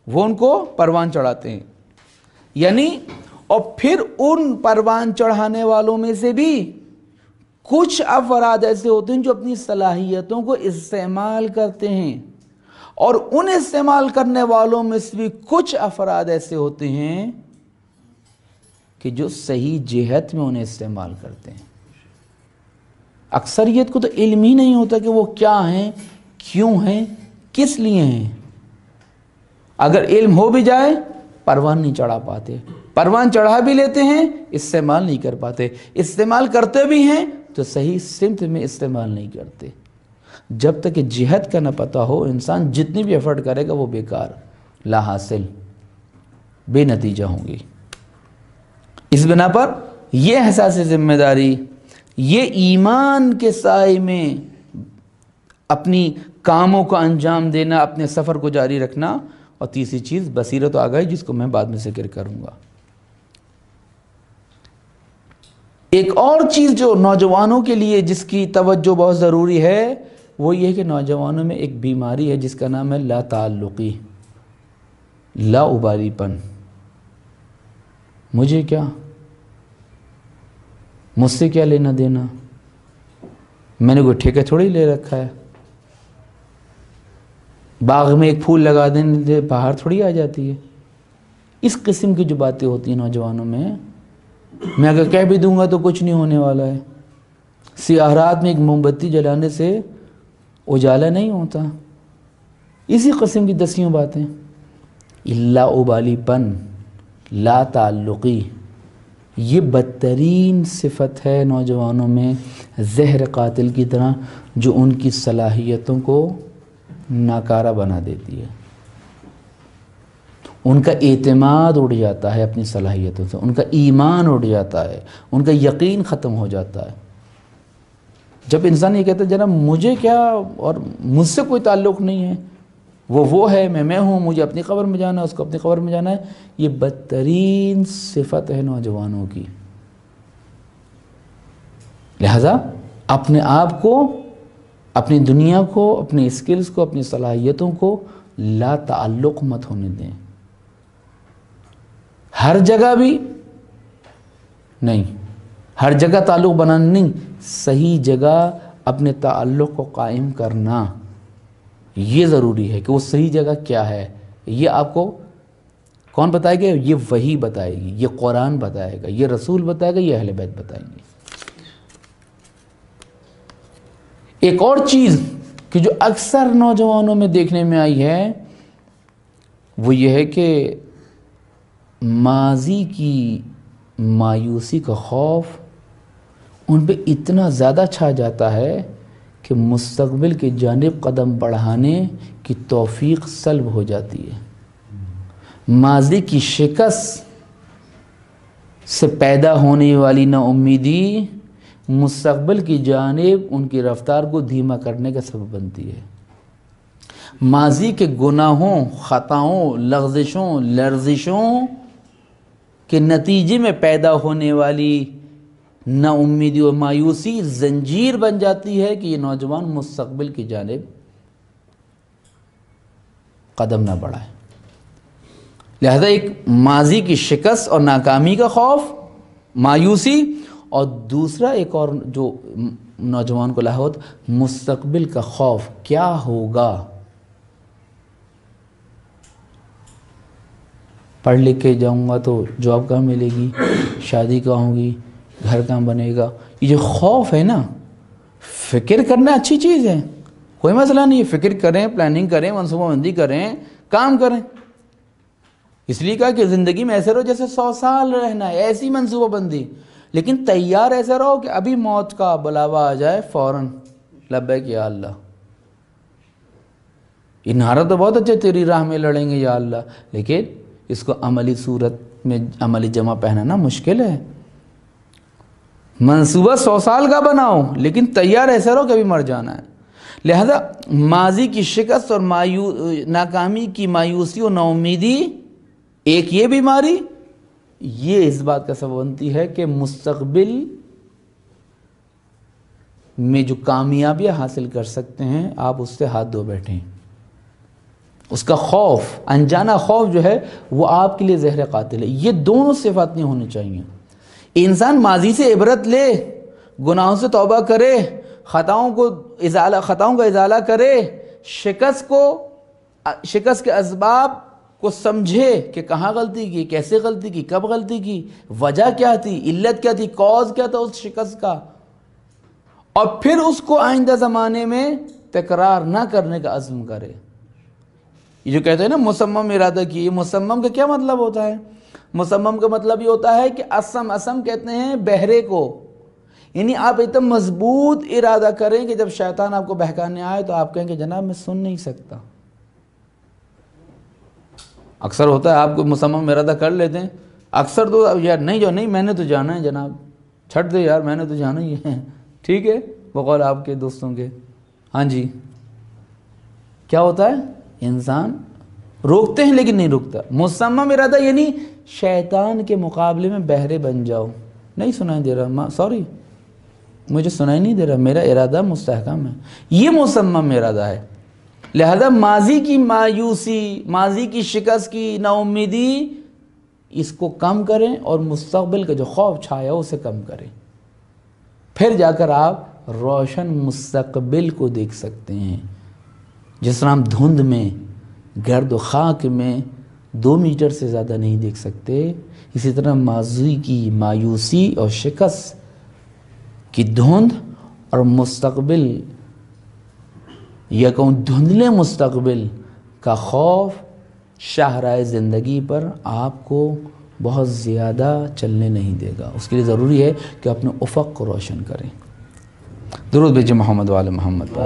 وہ ان کو پروان چڑھاتے ہیں. یعنی اور پھر ان پروان چڑھانے والوں میں سے بھی کچھ افراد ایسے ہوتے ہیں جو اپنی صلاحیتوں کو استعمال کرتے ہیں، اور ان استعمال کرنے والوں میں سے بھی کچھ افراد ایسے ہوتے ہیں کہ جو صحیح جہت میں انہیں استعمال کرتے ہیں. اکثریت کو تو علم ہی نہیں ہوتا کہ وہ کیا ہیں، کیوں ہیں، کس لیے ہیں. اگر علم ہو بھی جائے پروان نہیں چڑھا پاتے. پروان چڑھا بھی لیتے ہیں، استعمال نہیں کر پاتے. استعمال کرتے بھی ہیں تو صحیح سمت میں استعمال نہیں کرتے. جب تک کہ جہت کا نہ پتہ ہو، انسان جتنی بھی ایفرٹ کرے گا وہ بیکار، لا حاصل، بے نتیجہ ہوں گی. اس بنا پر یہ احساس ذمہ داری، یہ ایمان کے سائے میں اپنی کاموں کو انجام دینا، اپنے سفر کو جاری رکھنا. اور تیسری چیز بصیرت و آگاہی، جس کو میں بعد میں ذکر کروں گا. ایک اور چیز جو نوجوانوں کے لیے جس کی توجہ بہت ضروری ہے، وہ یہ ہے کہ نوجوانوں میں ایک بیماری ہے جس کا نام ہے لا تعلقی، لا ابالی پن. مجھے کیا، مجھ سے کیا لینا دینا، میں نے کوئی ٹھیکہ تھوڑی لے رکھا ہے. باغ میں ایک پھول لگا دینے سے باہر تھوڑی آ جاتی ہے. اس قسم کی جو باتیں ہوتی ہیں نوجوانوں میں اگر کہہ بھی دوں گا تو کچھ نہیں ہونے والا ہے. سیاہ رات میں ایک موم بتی جلانے سے اجالا نہیں ہوتا. اسی قسم کی دسیوں باتیں. لا ابالی پن، لا تعلقی، یہ بدترین صفت ہے نوجوانوں میں، زہر قاتل کی طرح، جو ان کی صلاحیتوں کو ناکارہ بنا دیتی ہے. ان کا اعتماد اڑ جاتا ہے اپنی صلاحیتوں سے، ان کا ایمان اڑ جاتا ہے، ان کا یقین ختم ہو جاتا ہے. جب انسان یہ کہتا ہے جناب مجھے کیا اور مجھ سے کوئی تعلق نہیں ہے، وہ ہے، میں ہوں، مجھے اپنی قبر میں جانا ہے، اس کو اپنی قبر میں جانا ہے، یہ بدترین صفت ہے نوجوانوں کی. لہذا اپنے آپ کو، اپنی دنیا کو، اپنی اسکلز کو، اپنی صلاحیتوں کو لا تعلق مت ہونے دیں. ہر جگہ بھی نہیں، ہر جگہ تعلق بنانا نہیں، صحیح جگہ اپنے تعلق کو قائم کرنا، یہ ضروری ہے کہ وہ صحیح جگہ کیا ہے۔ یہ آپ کو کون بتائے گا؟ یہ وحی بتائے گی، یہ قرآن بتائے گا، یہ رسول بتائے گا، یہ اہل بیت بتائیں گے۔ ایک اور چیز کہ جو اکثر نوجوانوں میں دیکھنے میں آئی ہے وہ یہ ہے کہ ماضی کی مایوسی کا خوف ان پہ اتنا زیادہ چھا جاتا ہے کہ مستقبل کی جانب قدم بڑھانے کی توفیق سلب ہو جاتی ہے۔ ماضی کی شکست سے پیدا ہونے والی نا امیدی مستقبل کی جانب ان کی رفتار کو دھیما کرنے کا سبب بنتی ہے۔ ماضی کے گناہوں، خطاؤں، لغزشوں، لرزشوں کے نتیجے میں پیدا ہونے والی نا امیدی و مایوسی زنجیر بن جاتی ہے کہ یہ نوجوان مستقبل کی جانب قدم نہ بڑھائے۔ لہذا ایک ماضی کی شکست اور ناکامی کا خوف، مایوسی، اور دوسرا ایک اور جو نوجوان کو لاحق مستقبل کا خوف، کیا ہوگا؟ پڑھ لکھ کے جاؤں گا تو جاب کہاں ملے گی، شادی کہاں ہوگی، گھر کہاں بنے گا؟ یہ جو خوف ہے نا، فکر کرنا اچھی چیز ہے، کوئی مسئلہ نہیں ہے، فکر کریں، پلاننگ کریں، منصوبہ بندی کریں، کام کریں۔ اس لیے کہا کہ زندگی میں ایسے رہو جیسے 100 سال رہنا ہے، ایسی منصوبہ بندی، لیکن تیار ایسے رہو کہ ابھی موت کا بلاوا آ جائے فوراً لبیک یا اللہ۔ یہ نعرہ تو بہت اچھے، تیری راہ میں لڑیں گے یا اللہ، لیکن اس کو عملی صورت میں عملی جمع پہنانا مشکل ہے۔ منصوبہ 100 سال کا بناؤ لیکن تیار ایسا رہو کہ ابھی مر جانا ہے۔ لہذا ماضی کی شکست اور ناکامی کی مایوسی و ناامیدی، ایک یہ بیماری، یہ اس بات کا سبب بنتی ہے کہ مستقبل میں جو کامیابیاں حاصل کر سکتے ہیں آپ اس سے ہاتھ دھو بیٹھیں۔ اس کا خوف، انجانا خوف جو ہے وہ آپ کے لیے زہر قاتل ہے۔ یہ دونوں صفات نہیں ہونی چاہیے۔ انسان ماضی سے عبرت لے، گناہوں سے توبہ کرے، خطاؤں کا ازالہ کرے، شکست کے اسباب کو سمجھے کہ کہاں غلطی کی، کیسے غلطی کی، کب غلطی کی، وجہ کیا تھی، علت کیا تھی، کاز کیا تھا اس شکست کا، اور پھر اس کو آئندہ زمانے میں تکرار نہ کرنے کا عزم کرے۔ یہ جو کہتے ہیں نا مصمم ارادہ کی، یہ مصمم کا کیا مطلب ہوتا ہے؟ مصمم کا مطلب یہ ہوتا ہے کہ اسم کہتے ہیں بہرے کو، یعنی آپ اتنا مضبوط ارادہ کریں کہ جب شیطان آپ کو بہکانے آئے تو آپ کہیں کہ جناب میں سن نہیں سکتا۔ اکثر ہوتا ہے آپ کو مصمم ارادہ کر لیتے ہیں، اکثر تو یار نہیں میں نے تو جانا ہے جناب، چھٹ دے یار میں نے تو جانا ہی ہے، ٹھیک ہے، بقول آپ کے دوستوں کے۔ ہاں جی، کیا ہوتا ہے؟ انسان روکتے ہیں لیکن نہیں رکتا۔ مصمم ارادہ یعنی شیطان کے مقابلے میں بہرے بن جاؤ۔ نہیں سنائی دے رہا، سوری مجھے سنائی نہیں دے رہا، میرا ارادہ مستحکم ہے، یہ مصمم ارادہ ہے۔ لہذا ماضی کی مایوسی، ماضی کی شکست کی نا امیدی، اس کو کم کریں اور مستقبل کا جو خوف چھایا اسے کم کریں، پھر جا کر آپ روشن مستقبل کو دیکھ سکتے ہیں۔ جس طرح ہم دھند میں، گرد و خاک میں 2 میٹر سے زیادہ نہیں دیکھ سکتے، اسی طرح ماضی کی مایوسی اور شکست کی دھند اور مستقبل یا کہوں دھندلے مستقبل کا خوف شاہراہ زندگی پر آپ کو بہت زیادہ چلنے نہیں دے گا۔ اس کے لیے ضروری ہے کہ اپنے افق کو روشن کریں۔ درود بھیجیں محمد وعلی محمد۔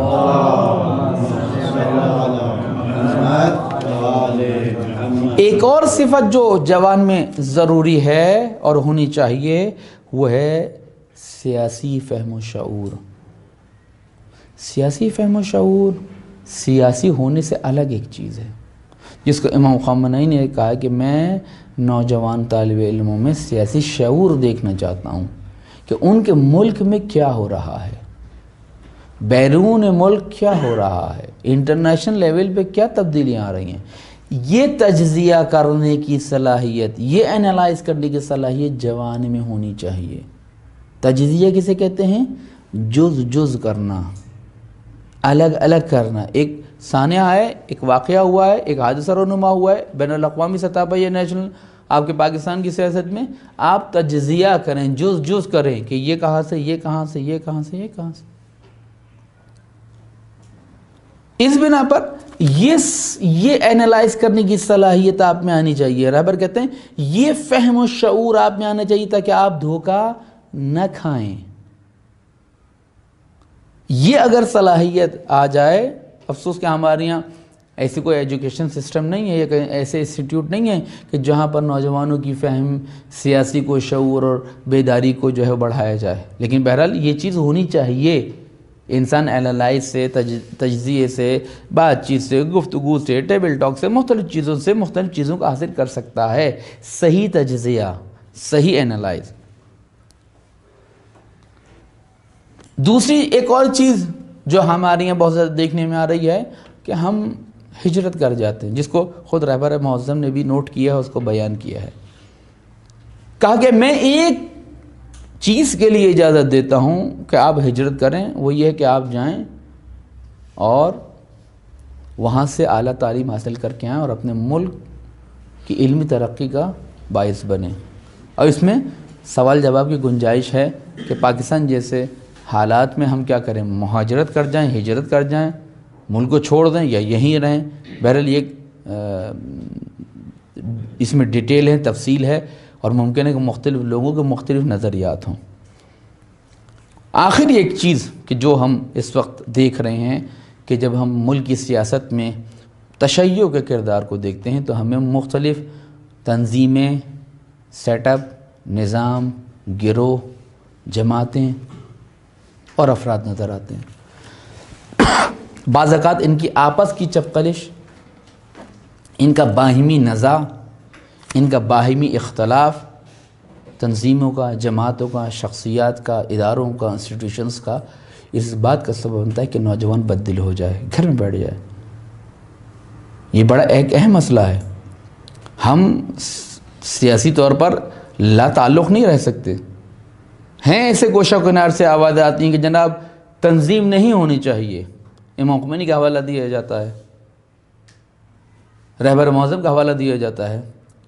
ایک اور صفت جو جوان میں ضروری ہے اور ہونی چاہیے وہ ہے سیاسی فہم و شعور۔ سیاسی فہم و شعور سیاسی ہونے سے الگ ایک چیز ہے، جس کو امام خامنہئی نے کہا کہ میں نوجوان طالب علموں میں سیاسی شعور دیکھنا چاہتا ہوں کہ ان کے ملک میں کیا ہو رہا ہے، بیرون ملک کیا ہو رہا ہے، انٹرنیشنل لیول پہ کیا تبدیلیاں آ رہی ہیں۔ یہ تجزیہ کرنے کی صلاحیت، یہ انالائز کرنے کی صلاحیت جوان میں ہونی چاہیے۔ تجزیہ کسے کہتے ہیں؟ جز جز کرنا، الگ الگ کرنا. ایک سانحہ ہے، ایک واقعہ ہوا ہے، ایک حادثہ رونما ہوا ہے بین الاقوامی سطح پر یا نیشنل آپ کے پاکستان کی سیاست میں، آپ تجزیہ کریں، جز جز کریں کہ یہ کہاں سے، یہ کہاں سے، یہ کہاں سے، یہ کہاں سے. اس بنا پر یہ اینالائز کرنے کی صلاحیت آپ میں آنی چاہیے. رہبر کہتے ہیں یہ فہم و شعور آپ میں آنا چاہیے تاکہ آپ دھوکہ نہ کھائیں. یہ اگر صلاحیت آ جائے، افسوس کہ ہمارے یہاں ایسی کوئی ایجوکیشن سسٹم نہیں ہے یا ایسے انسٹیٹیوٹ نہیں ہیں کہ جہاں پر نوجوانوں کی فہم، سیاسی کو شعور اور بیداری کو جو ہے بڑھایا جائے. لیکن بہرحال یہ چیز ہونی چاہیے. انسان اینالائز سے، تجزیے سے، بات چیت سے، گفتگو سے، ٹیبل ٹاک سے، مختلف چیزوں سے مختلف چیزوں کو حاصل کر سکتا ہے. صحیح تجزیہ، صحیح اینالائز. دوسری ایک اور چیز جو ہمارے یہاں بہت زیادہ دیکھنے میں آ رہی ہے کہ ہم ہجرت کر جاتے ہیں، جس کو خود رہبر معظم نے بھی نوٹ کیا ہے، اس کو بیان کیا ہے. کہا کہ میں ایک چیز کے لیے اجازت دیتا ہوں کہ آپ ہجرت کریں، وہ یہ ہے کہ آپ جائیں اور وہاں سے اعلیٰ تعلیم حاصل کر کے آئیں اور اپنے ملک کی علمی ترقی کا باعث بنیں. اور اس میں سوال جواب کی گنجائش ہے کہ پاکستان جیسے حالات میں ہم کیا کریں، مہاجرت کر جائیں، ہجرت کر جائیں، ملک کو چھوڑ دیں یا یہیں رہیں. بہرحال یہ اس میں ڈیٹیل ہے، تفصیل ہے، اور ممکن ہے کہ مختلف لوگوں کے مختلف نظریات ہوں. آخر ایک چیز کہ جو ہم اس وقت دیکھ رہے ہیں کہ جب ہم ملک کی سیاست میں تشیع کے کردار کو دیکھتے ہیں تو ہمیں مختلف تنظیمیں، سیٹ اپ، نظام، گروہ، جماعتیں اور افراد نظر آتے ہیں. بعض اوقات ان کی آپس کی چپقلش، ان کا باہمی نزاع، ان کا باہمی اختلاف تنظیموں کا، جماعتوں کا، شخصیات کا، اداروں کا، انسٹیٹیوشنز کا، اس بات کا سبب بنتا ہے کہ نوجوان بددل ہو جائے، گھر میں بیٹھ جائے. یہ بڑا ایک اہم مسئلہ ہے. ہم سیاسی طور پر لا تعلق نہیں رہ سکتے. ہیں ایسے گوشہ کنار سے آوازیں آتی ہیں کہ جناب تنظیم نہیں ہونی چاہیے. امام خمینی کا حوالہ دیا جاتا ہے، رہبر معظم کا حوالہ دیا جاتا ہے.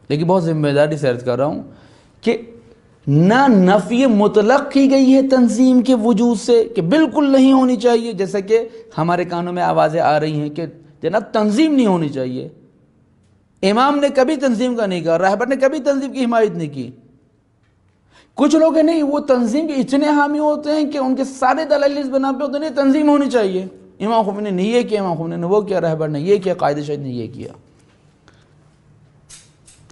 لیکن بہت ذمہ داری سے عرض کر رہا ہوں کہ نہ نفی مطلق کی گئی ہے تنظیم کے وجود سے کہ بالکل نہیں ہونی چاہیے، جیسا کہ ہمارے کانوں میں آوازیں آ رہی ہیں کہ جناب تنظیم نہیں ہونی چاہیے. امام نے کبھی تنظیم کا نہیں کہا، رہبر نے کبھی تنظیم کی حمایت نہیں کی. کچھ لوگ ہیں نہیں، وہ تنظیم کے اتنے حامی ہوتے ہیں کہ ان کے سارے دلائل اس بنا پہ ہوتے ہیں تنظیم ہونی چاہیے. امام خمینی نے یہ کیا، امام خمینی نے وہ کیا، رہبر نے یہ کیا، قائد شہید نے یہ کیا.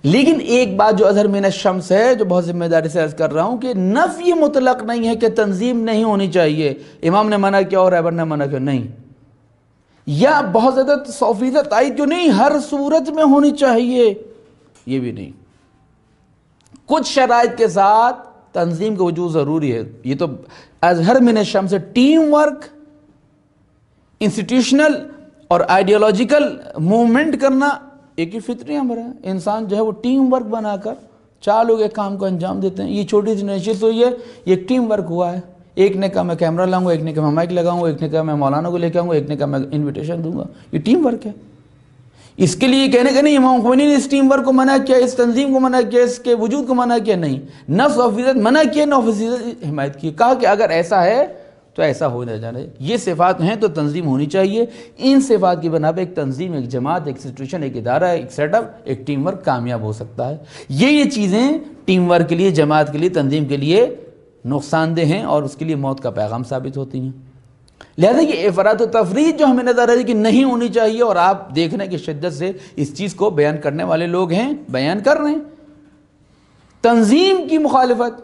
لیکن ایک بات جو اظہر من الشمس ہے، جو بہت ذمہ داری سے عرض کر رہا ہوں کہ نفی مطلق نہیں ہے کہ تنظیم نہیں ہونی چاہیے. امام نے منع کیا اور رہبر نے منع کیا، نہیں. یا بہت زیادہ 100% تائید جو نہیں، ہر صورت میں ہونی چاہیے، یہ بھی نہیں. کچھ شرائط کے ساتھ تنظیم کا وجود ضروری ہے. یہ تو اظہر من الشمس سے ٹیم ورک، انسٹیٹیوشنل اور آئیڈیالوجیکل موومنٹ کرنا ایک ہی فطری امر ہے. انسان جو ہے وہ ٹیم ورک بنا کر 4 لوگ ایک کام کو انجام دیتے ہیں. یہ چھوٹی سی نشست ہوئی ہے، یہ ایک ٹیم ورک ہوا ہے. ایک نے کہا میں کیمرہ لاؤں گا، ایک نے کہا میں مائک لگاؤں گا، ایک نے کہا میں مولانا کو لے کے آؤں گا، ایک نے کہا میں انویٹیشن دوں گا. یہ ٹیم ورک ہے. اس کے لیے کہنے کا نہیں امام خمینی نے اس ٹیم ورک کو منع کیا، اس تنظیم کو منع کیا، اس کے وجود کو منع کیا، نہیں. نہ 100% منع کیا، نہ 100% حمایت کی. کہا کہ اگر ایسا ہے تو ایسا ہو نہ جانے. یہ صفات ہیں تو تنظیم ہونی چاہیے. ان صفات کی بنا پہ ایک تنظیم، ایک جماعت، ایک انسٹیٹیوشن، ایک ادارہ، ایک سیٹ اپ، ایک ٹیم ورک کامیاب ہو سکتا ہے. یہ چیزیں ٹیم ورک کے لیے، جماعت کے لیے، تنظیم کے لیے نقصان دہ ہیں اور اس کے لیے موت کا پیغام ثابت ہوتی ہیں. لہذا یہ افراط و تفریط جو ہمیں نظر آ رہی ہے کہ نہیں ہونی چاہیے، اور آپ دیکھ رہے ہیں کہ شدت سے اس چیز کو بیان کرنے والے لوگ ہیں، بیان کر رہے ہیں. تنظیم کی مخالفت،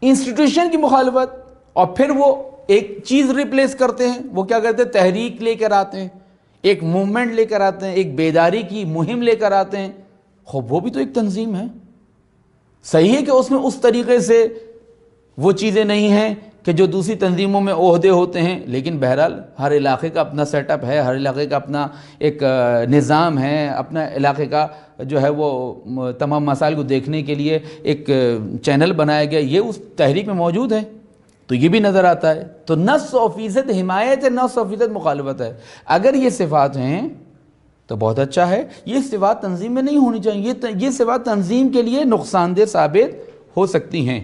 انسٹیٹیوشن کی مخالفت، اور پھر وہ ایک چیز ریپلیس کرتے ہیں. وہ کیا کرتے ہیں؟ تحریک لے کر آتے ہیں، ایک موومنٹ لے کر آتے ہیں، ایک بیداری کی مہم لے کر آتے ہیں. خوب وہ بھی تو ایک تنظیم ہے. صحیح ہے کہ اس میں اس طریقے سے وہ چیزیں نہیں ہیں کہ جو دوسری تنظیموں میں عہدے ہوتے ہیں، لیکن بہرحال ہر علاقے کا اپنا سیٹ اپ ہے، ہر علاقے کا اپنا ایک نظام ہے، اپنا علاقے کا جو ہے وہ تمام مسائل کو دیکھنے کے لیے ایک چینل بنایا گیا، یہ اس تحریک میں موجود ہے، تو یہ بھی نظر آتا ہے۔ تو 900% حمایت ہے، 900% مخالفت ہے۔ اگر یہ صفات ہیں تو بہت اچھا ہے، یہ صفات تنظیم میں نہیں ہونی چاہیے، یہ صفات تنظیم کے لیے نقصان دہ ثابت ہو سکتی ہیں۔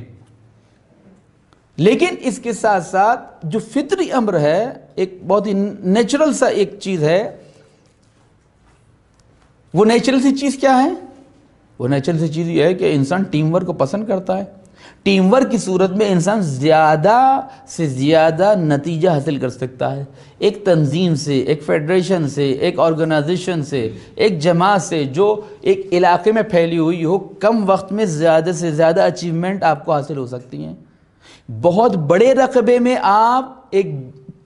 لیکن اس کے ساتھ ساتھ جو فطری امر ہے، ایک بہت ہی نیچرل سا ایک چیز ہے، وہ نیچرل سی چیز کیا ہے؟ وہ نیچرل سی چیز یہ ہے کہ انسان ٹیم ورک کو پسند کرتا ہے۔ ٹیم ورک کی صورت میں انسان زیادہ سے زیادہ نتیجہ حاصل کر سکتا ہے۔ ایک تنظیم سے، ایک فیڈریشن سے، ایک آرگنائزیشن سے، ایک جماعت سے جو ایک علاقے میں پھیلی ہوئی ہو، کم وقت میں زیادہ سے زیادہ اچیومنٹ آپ کو حاصل ہو سکتی ہیں۔ بہت بڑے رقبے میں آپ ایک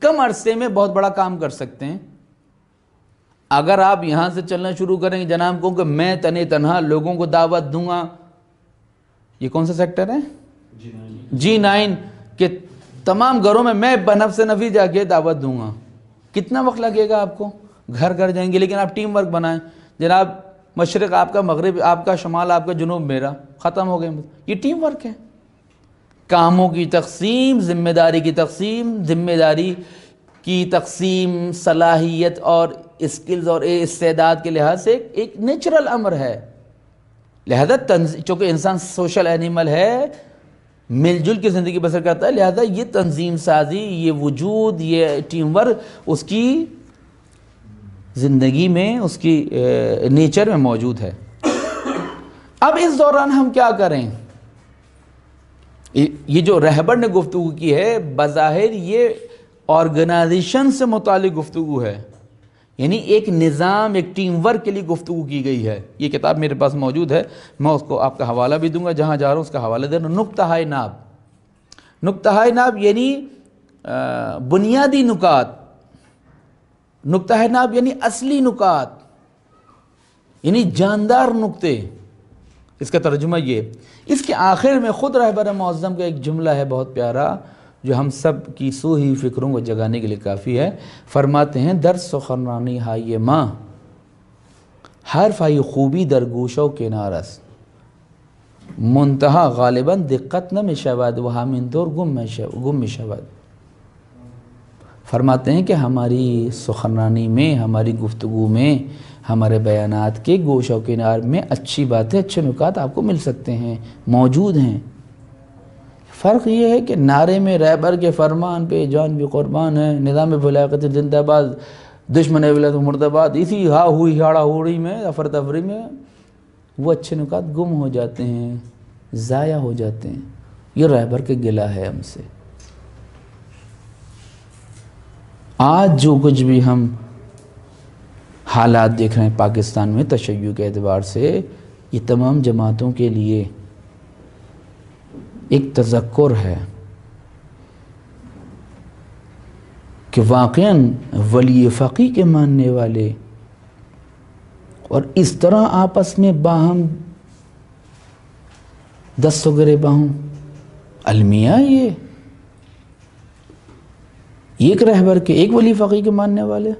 کم عرصے میں بہت بڑا کام کر سکتے ہیں۔ اگر آپ یہاں سے چلنا شروع کریں گے جناب کو کہ میں تنہا لوگوں کو دعوت دوں گا، یہ کون سا سیکٹر ہے؟ G9 کہ تمام گھروں میں بنفس نفی جا کے دعوت دوں گا، کتنا وقت لگے گا آپ کو؟ گھر گھر جائیں گے، لیکن آپ ٹیم ورک بنائیں، جناب مشرق آپ کا، مغرب آپ کا، شمال آپ کا، جنوب میرا، ختم ہو گئے۔ یہ ٹیم ورک ہے۔ کاموں کی تقسیم، ذمہ داری کی تقسیم، صلاحیت اور اسکلز اور استعداد کے لحاظ سے ایک نیچرل امر ہے۔ لہذا چونکہ انسان سوشل اینیمل ہے، مل جل کے زندگی بسر کرتا ہے، لہذا یہ تنظیم سازی، یہ وجود، یہ ٹیم ورک اس کی زندگی میں، اس کی نیچر میں موجود ہے۔ اب اس دوران ہم کیا کریں؟ یہ جو رہبر نے گفتگو کی ہے، بظاہر یہ آرگنائزیشن سے متعلق گفتگو ہے، یعنی ایک نظام، ایک ٹیم ورک کے لیے گفتگو کی گئی ہے۔ یہ کتاب میرے پاس موجود ہے، میں اس کو آپ کا حوالہ بھی دوں گا، جہاں جا رہا ہوں اس کا حوالہ دے رہا ہوں۔ نقطۂ ناب، نقطۂ ناب یعنی بنیادی نکات، نقطۂ ناب یعنی اصلی نکات، یعنی جاندار نقطے۔ اس کا ترجمہ یہ، اس کے آخر میں خود رہبر معظم کا ایک جملہ ہے بہت پیارا، جو ہم سب کی سوہی فکروں کو جگانے کے لیے کافی ہے۔ فرماتے ہیں در سخنرانی ہائی ماں، حرف ہائی خوبی در گوشوں کے نارس، منتہا غالباً دقت نہ مشود و ہمین طور گم مشود۔ فرماتے ہیں کہ ہماری سخنرانی میں، ہماری گفتگو میں، ہمارے بیانات کے گوشہ و کنار میں اچھی باتیں، اچھے نکات آپ کو مل سکتے ہیں، موجود ہیں۔ فرق یہ ہے کہ نعرے میں رہبر کے فرمان پہ جان بھی قربان ہے، نظام فلاقت زندہ باد، دشمن ولایت مرد آباد، اسی ہا ہوئی ہاڑا ہوڑی میں، افرتفری میں وہ اچھے نکات گم ہو جاتے ہیں، ضائع ہو جاتے ہیں۔ یہ رہبر کے گلہ ہے ہم سے۔ آج جو کچھ بھی ہم حالات دیکھ رہے ہیں پاکستان میں تشیع کے اعتبار سے، یہ تمام جماعتوں کے لیے ایک تذکر ہے کہ واقعاً ولی فقی کے ماننے والے اور اس طرح آپس میں باہم دست و گریباں المیاں، یہ ایک رہبر کے، ایک ولی فقی کے ماننے والے،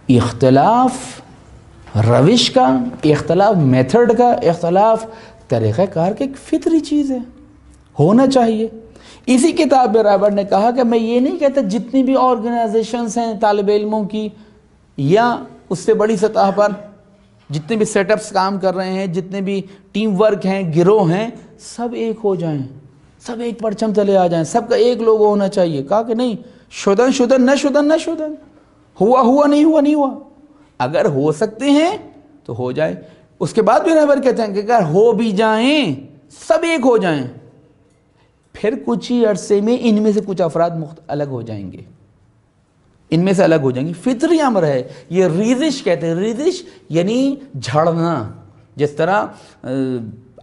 اختلاف روش کا، اختلاف میتھڈ کا، اختلاف طریقہ کار کا ایک فطری چیز ہے، ہونا چاہیے۔ اسی کتاب میں رہبر نے کہا کہ میں یہ نہیں کہتا جتنی بھی آرگنائزیشنز ہیں طالب علموں کی یا اس سے بڑی سطح پر جتنے بھی سیٹ اپس کام کر رہے ہیں، جتنے بھی ٹیم ورک ہیں، گروہ ہیں، سب ایک ہو جائیں، سب ایک پرچم تلے آ جائیں، سب کا ایک لوگو ہونا چاہیے۔ کہا کہ نہیں، شدن نہ شدن، ہوا نہیں ہوا۔ اگر ہو سکتے ہیں تو ہو جائے۔ اس کے بعد بھی رہبر کہتے ہیں کہ اگر ہو بھی جائیں، سب ایک ہو جائیں، پھر کچھ ہی عرصے میں ان میں سے کچھ افراد الگ ہو جائیں گے، ان میں سے الگ ہو جائیں گے۔ فطری امر ہے یہ، ریزش کہتے ہیں۔ ریزش یعنی جھڑنا، جس طرح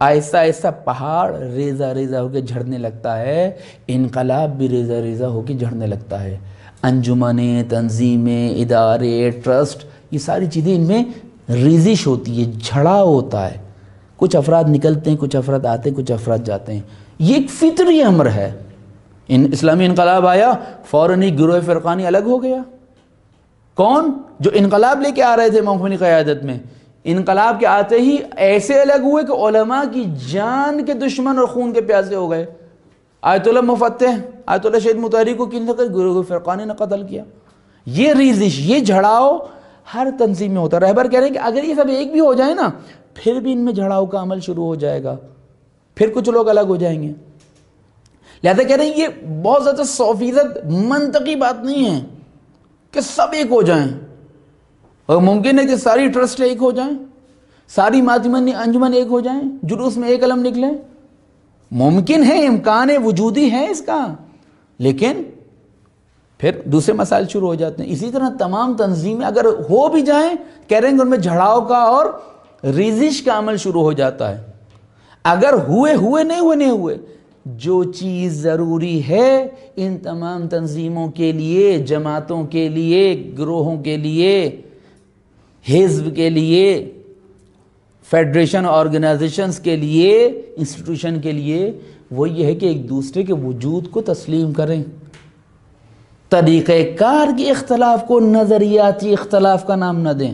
آہستہ آہستہ پہاڑ ریزہ ریزہ ہو کے جھڑنے لگتا ہے، انقلاب بھی ریزہ ریزہ ہو کے جھڑنے لگتا ہے۔ انجمنیں، تنظیمیں، ادارے، ٹرسٹ، یہ ساری چیزیں ان میں ریزش ہوتی ہے، جھڑا ہوتا ہے، کچھ افراد نکلتے ہیں، کچھ افراد آتے ہیں، کچھ افراد جاتے ہیں۔ یہ ایک فطری امر ہے، اسلامی انقلاب آیا، فوراً ہی گروہ فرقانی الگ ہو گیا۔ کون؟ جو انقلاب لے کے آ رہے تھے موقوف کی قیادت میں، انقلاب کے آتے ہی ایسے الگ ہوئے کہ علماء کی جان کے دشمن اور خون کے پیاسے ہو گئے۔ آیت اللہ مفتح، آیت اللہ شہید مطہری کو کن نے گروہ فرقانی نے قتل کیا۔ یہ ریزش، یہ جھڑاؤ ہر تنظیم میں ہوتا ہے۔ رہبر کہہ رہے ہیں کہ اگر یہ سب ایک بھی ہو جائے نا، پھر بھی ان میں جھڑاؤ کا عمل شروع ہو جائے گا، پھر کچھ لوگ الگ ہو جائیں گے۔ لہذا کہہ رہے ہیں یہ بہت زیادہ 100% منطقی بات نہیں ہے کہ سب ایک ہو جائیں، اور ممکن ہے کہ ساری ٹرسٹ ایک ہو جائیں، ساری ماتمنی انجمن ایک ہو جائیں، جلوس میں ایک علم نکلے، ممکن ہے، امکان وجودی ہے اس کا، لیکن پھر دوسرے مسائل شروع ہو جاتے ہیں۔ اسی طرح تمام تنظیمیں اگر ہو بھی جائیں، کہہ رہے ہیں کہ ان میں جھڑاؤ کا اور ریزش کا عمل شروع ہو جاتا ہے۔ اگر ہوئے نہیں ہوئے، جو چیز ضروری ہے ان تمام تنظیموں کے لیے، جماعتوں کے لیے، گروہوں کے لیے، حزب کے لیے، فیڈریشن آرگنائزیشنز کے لیے، انسٹیٹیوشن کے لیے، وہ یہ ہے کہ ایک دوسرے کے وجود کو تسلیم کریں۔ طریقہ کار کے اختلاف کو نظریاتی اختلاف کا نام نہ دیں۔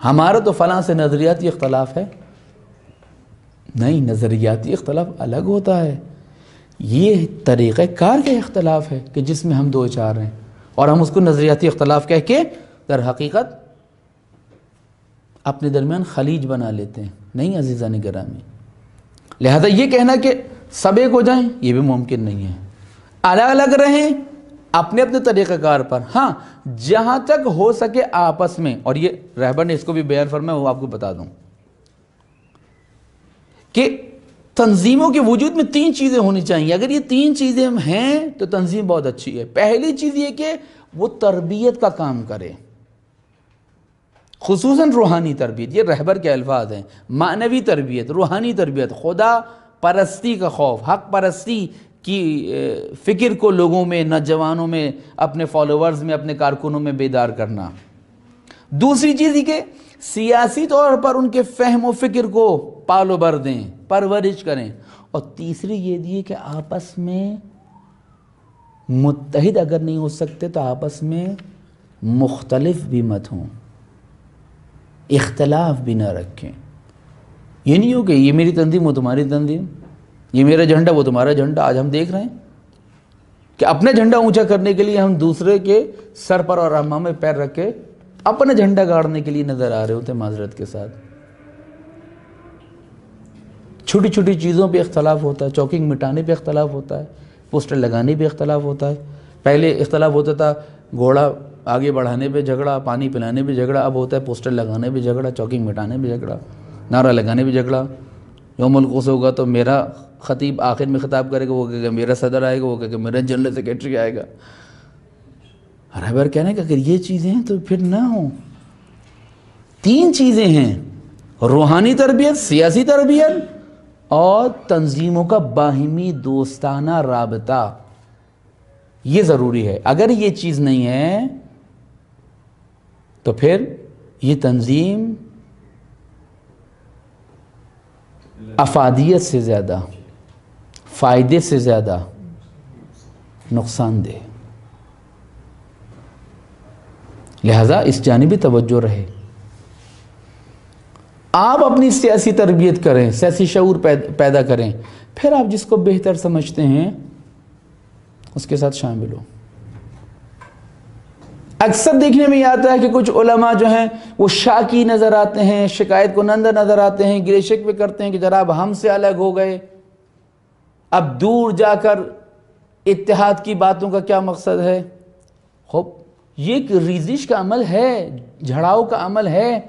ہمارا تو فلاں سے نظریاتی اختلاف ہے، نہیں، نظریاتی اختلاف الگ ہوتا ہے۔ یہ طریقہ کار کے اختلاف ہے کہ جس میں ہم دو چار ہیں، اور ہم اس کو نظریاتی اختلاف کہہ کے در حقیقت اپنے درمیان خلیج بنا لیتے ہیں۔ نہیں عزیزان گرامی، لہذا یہ کہنا کہ سب ایک ہو جائیں یہ بھی ممکن نہیں ہے۔ الگ الگ رہیں اپنے اپنے طریقہ کار پر، ہاں جہاں تک ہو سکے آپس میں، اور یہ رہبر نے اس کو بھی بیان فرمایا، وہ آپ کو بتا دوں کہ تنظیموں کے وجود میں 3 چیزیں ہونی چاہیے۔ اگر یہ 3 چیزیں ہیں تو تنظیم بہت اچھی ہے۔ پہلی چیز یہ کہ وہ تربیت کا کام کرے، خصوصاً روحانی تربیت۔ یہ رہبر کے الفاظ ہیں، معنوی تربیت، روحانی تربیت، خدا پرستی کا خوف، حق پرستی کی فکر کو لوگوں میں، نوجوانوں میں، اپنے فالوورز میں، اپنے کارکنوں میں بیدار کرنا۔ دوسری چیز یہ کہ سیاسی طور پر ان کے فہم و فکر کو پالو بر دیں، پرورش کریں۔ اور تیسری یہ دی کہ آپس میں متحد اگر نہیں ہو سکتے تو آپس میں مختلف بھی مت ہوں، اختلاف بھی نہ رکھیں۔ یہ نہیں ہو کہ یہ میری تنظیم وہ تمہاری تنظیم، یہ میرا جھنڈا وہ تمہارا جھنڈا۔ آج ہم دیکھ رہے ہیں کہ اپنا جھنڈا اونچا کرنے کے لیے ہم دوسرے کے سر پر اور امام میں پیر رکھ کے اپنا جھنڈا گاڑنے کے لیے نظر آ رہے ہوتے ہیں، معذرت کے ساتھ۔ چھوٹی چھوٹی چیزوں پہ اختلاف ہوتا ہے، چوکنگ مٹانے پہ اختلاف ہوتا ہے، پوسٹر لگانے پہ اختلاف ہوتا ہے۔ پہلے اختلاف ہوتا تھا گھوڑا آگے بڑھانے پہ جھگڑا، پانی پلانے پہ جھگڑا، اب ہوتا ہے پوسٹر لگانے پہ جھگڑا، چوکنگ مٹانے پہ جھگڑا، نعرہ لگانے پہ جھگڑا۔ یوم القدس ہوگا تو میرا خطیب آخر میں خطاب کرے گا، وہ کہے گا میرا صدر آئے گا، وہ کہے گا میرا جنرل سیکریٹری آئے گا۔ رہبر کہنے کہ اگر یہ چیزیں ہیں تو پھر نہ ہوں۔ 3 چیزیں ہیں، روحانی تربیت، سیاسی تربیت اور تنظیموں کا باہمی دوستانہ رابطہ، یہ ضروری ہے۔ اگر یہ چیز نہیں ہے تو پھر یہ تنظیم افادیت سے زیادہ، فائدے سے زیادہ نقصان دہ۔ لہذا اس جانب بھی توجہ رہے۔ آپ اپنی سیاسی تربیت کریں، سیاسی شعور پیدا کریں، پھر آپ جس کو بہتر سمجھتے ہیں اس کے ساتھ شامل ہو۔ اکثر دیکھنے میں یہ آتا ہے کہ کچھ علماء جو ہیں وہ شاکی نظر آتے ہیں، شکایت کنندہ نظر آتے ہیں، گلے شکوے کرتے ہیں کہ جناب ہم سے الگ ہو گئے، اب دور جا کر اتحاد کی باتوں کا کیا مقصد ہے؟ خوب یہ ایک ریزش کا عمل ہے، جھڑاؤ کا عمل ہے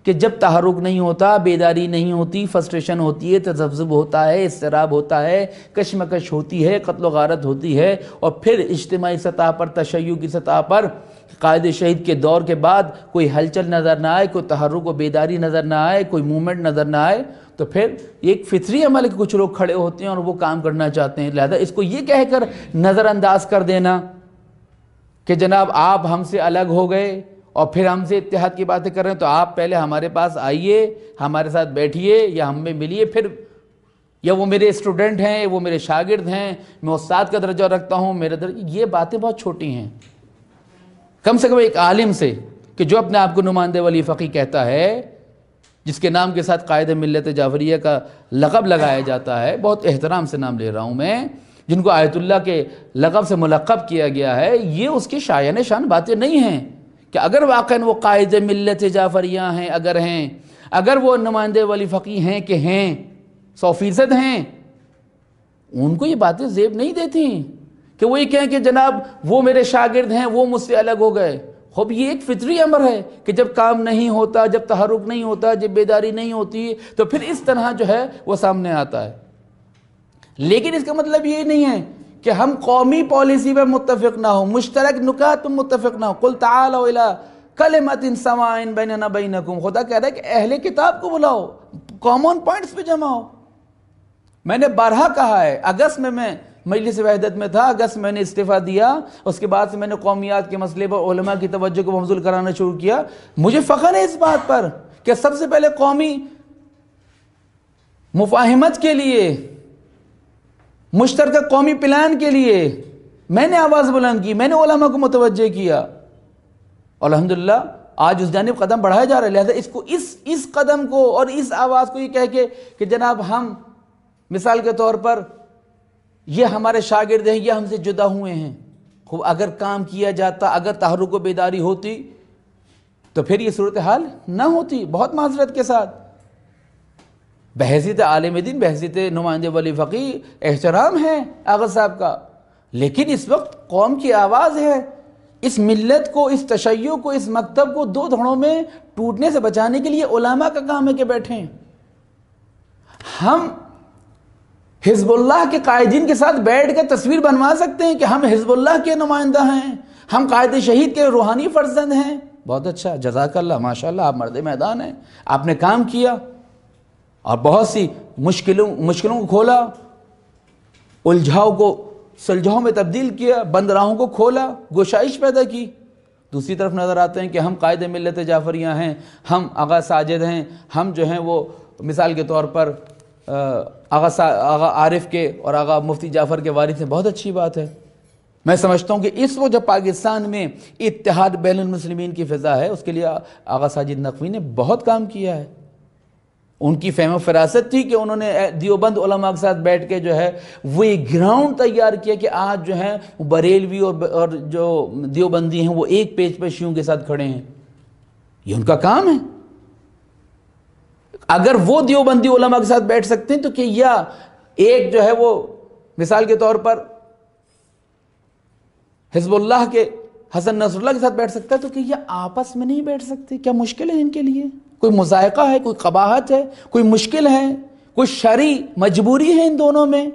کہ جب تحرک نہیں ہوتا، بیداری نہیں ہوتی، فرسٹریشن ہوتی ہے، تذبذب ہوتا ہے، اضطراب ہوتا ہے، کشمکش ہوتی ہے، قتل و غارت ہوتی ہے، اور پھر اجتماعی سطح پر، تشیع کی سطح پر قائد شہید کے دور کے بعد کوئی ہلچل نظر نہ آئے، کوئی تحرک و بیداری نظر نہ آئے، کوئی موومنٹ نظر نہ آئے، تو پھر ایک فطری عمل کہ کچھ لوگ کھڑے ہوتے ہیں اور وہ کام کرنا چاہتے ہیں۔ لہذا اس کو یہ کہہ کر نظر انداز کر دینا کہ جناب آپ ہم سے الگ ہو گئے اور پھر ہم سے اتحاد کی باتیں کر رہے ہیں، تو آپ پہلے ہمارے پاس آئیے، ہمارے ساتھ بیٹھیے یا ہم میں ملیے، پھر یا وہ میرے اسٹوڈنٹ ہیں، وہ میرے شاگرد ہیں، میں استاد کا درجہ رکھتا ہوں، میرے درجہ، یہ باتیں بہت چھوٹی ہیں۔ کم سے کم ایک عالم سے کہ جو اپنے آپ کو نمائندہ ولی فقیہ کہتا ہے، جس کے نام کے ساتھ قائد ملت جعفریہ کا لقب لگایا جاتا ہے، بہت احترام سے نام لے رہا ہوں میں، جن کو آیت اللہ کے لقب سے ملقب کیا گیا ہے، یہ اس کی شایان شان باتیں نہیں ہیں کہ اگر واقعاً وہ قائد ملت جعفریہ ہیں، اگر وہ نمائندہ ولی فقیہ ہیں کہ ہیں، 100% ہیں، ان کو یہ باتیں زیب نہیں دیتی کہ وہ یہ کہیں کہ جناب وہ میرے شاگرد ہیں، وہ مجھ سے الگ ہو گئے۔ خوب یہ ایک فطری امر ہے کہ جب کام نہیں ہوتا، جب تحرک نہیں ہوتا، جب بیداری نہیں ہوتی، تو پھر اس طرح جو ہے وہ سامنے آتا ہے۔ لیکن اس کا مطلب یہ نہیں ہے کہ ہم قومی پالیسی پر متفق نہ ہوں، مشترک نکات پر متفق نہ ہوں۔ قل تعالوا الی کلمۃ سواء بیننا بینکم، خدا کہہ رہا ہے کہ اہل کتاب کو بلاؤ، کامن پوائنٹس پہ جمع ہو۔ میں نے بارہا کہا ہے، اگست میں مجلس وحدت میں تھا، اگست میں نے استعفیٰ دیا، اس کے بعد سے میں نے قومیات کے مسئلے پر علماء کی توجہ کو مبذول کرانا شروع کیا۔ مجھے فخر ہے اس بات پر کہ سب سے پہلے قومی مفاہمت کے لیے، مشترکہ قومی پلان کے لیے میں نے آواز بلند کی، میں نے علماء کو متوجہ کیا۔ الحمدللہ آج اس جانب قدم بڑھایا جا رہا ہے، لہذا اس کو اس قدم کو اور اس آواز کو یہ کہہ کے کہ جناب ہم مثال کے طور پر یہ ہمارے شاگرد ہیں، یہ ہم سے جدا ہوئے ہیں، خوب اگر کام کیا جاتا، اگر تحرک و بیداری ہوتی تو پھر یہ صورتحال نہ ہوتی۔ بہت معذرت کے ساتھ بحیثیت عالم دین، بحیثیت نمائندہ ولی فقیہ احترام ہے آغا صاحب کا، لیکن اس وقت قوم کی آواز ہے، اس ملت کو، اس تشیع کو، اس مکتب کو دو دھڑوں میں ٹوٹنے سے بچانے کے لیے علماء کا کام ہے کہ بیٹھیں۔ ہم حزب اللہ کے قائدین کے ساتھ بیٹھ کر تصویر بنوا سکتے ہیں کہ ہم حزب اللہ کے نمائندہ ہیں، ہم قائد شہید کے روحانی فرزند ہیں، بہت اچھا، جزاک اللہ، ماشاءاللہ، آپ مرد میدان ہیں، آپ نے کام کیا اور بہت سی مشکلوں کو کھولا، الجھاؤ کو سلجھاؤ میں تبدیل کیا، بند راہوں کو کھولا، گشائش پیدا کی۔ دوسری طرف نظر آتے ہیں کہ ہم قائد ملت جعفریہ ہیں، ہم آغا ساجد ہیں، ہم جو ہیں وہ مثال کے طور پر آغا عارف کے اور آغا مفتی جعفر کے وارث ہیں، بہت اچھی بات ہے۔ میں سمجھتا ہوں کہ اس وقت جب پاکستان میں اتحاد بین المسلمین کی فضا ہے، اس کے لیے آغا ساجد نقوی نے بہت کام کیا ہے۔ ان کی فہم و فراست تھی کہ انہوں نے دیوبند علماء کے ساتھ بیٹھ کے جو ہے وہ ایک گراؤنڈ تیار کیا کہ آج جو ہے بریلوی اور جو دیوبندی ہیں وہ ایک پیج پہ شیعوں کے ساتھ کھڑے ہیں، یہ ان کا کام ہے۔ اگر وہ دیوبندی علماء کے ساتھ بیٹھ سکتے ہیں تو کہ یا ایک جو ہے وہ مثال کے طور پر حزب اللہ کے حسن نصر اللہ کے ساتھ بیٹھ سکتا ہے تو کہ یہ آپس میں نہیں بیٹھ سکتے، کیا مشکل ہے ان کے لیے؟ کوئی مذائقہ ہے، کوئی قباحت ہے، کوئی مشکل ہے، کوئی شرعی مجبوری ہے ان دونوں میں؟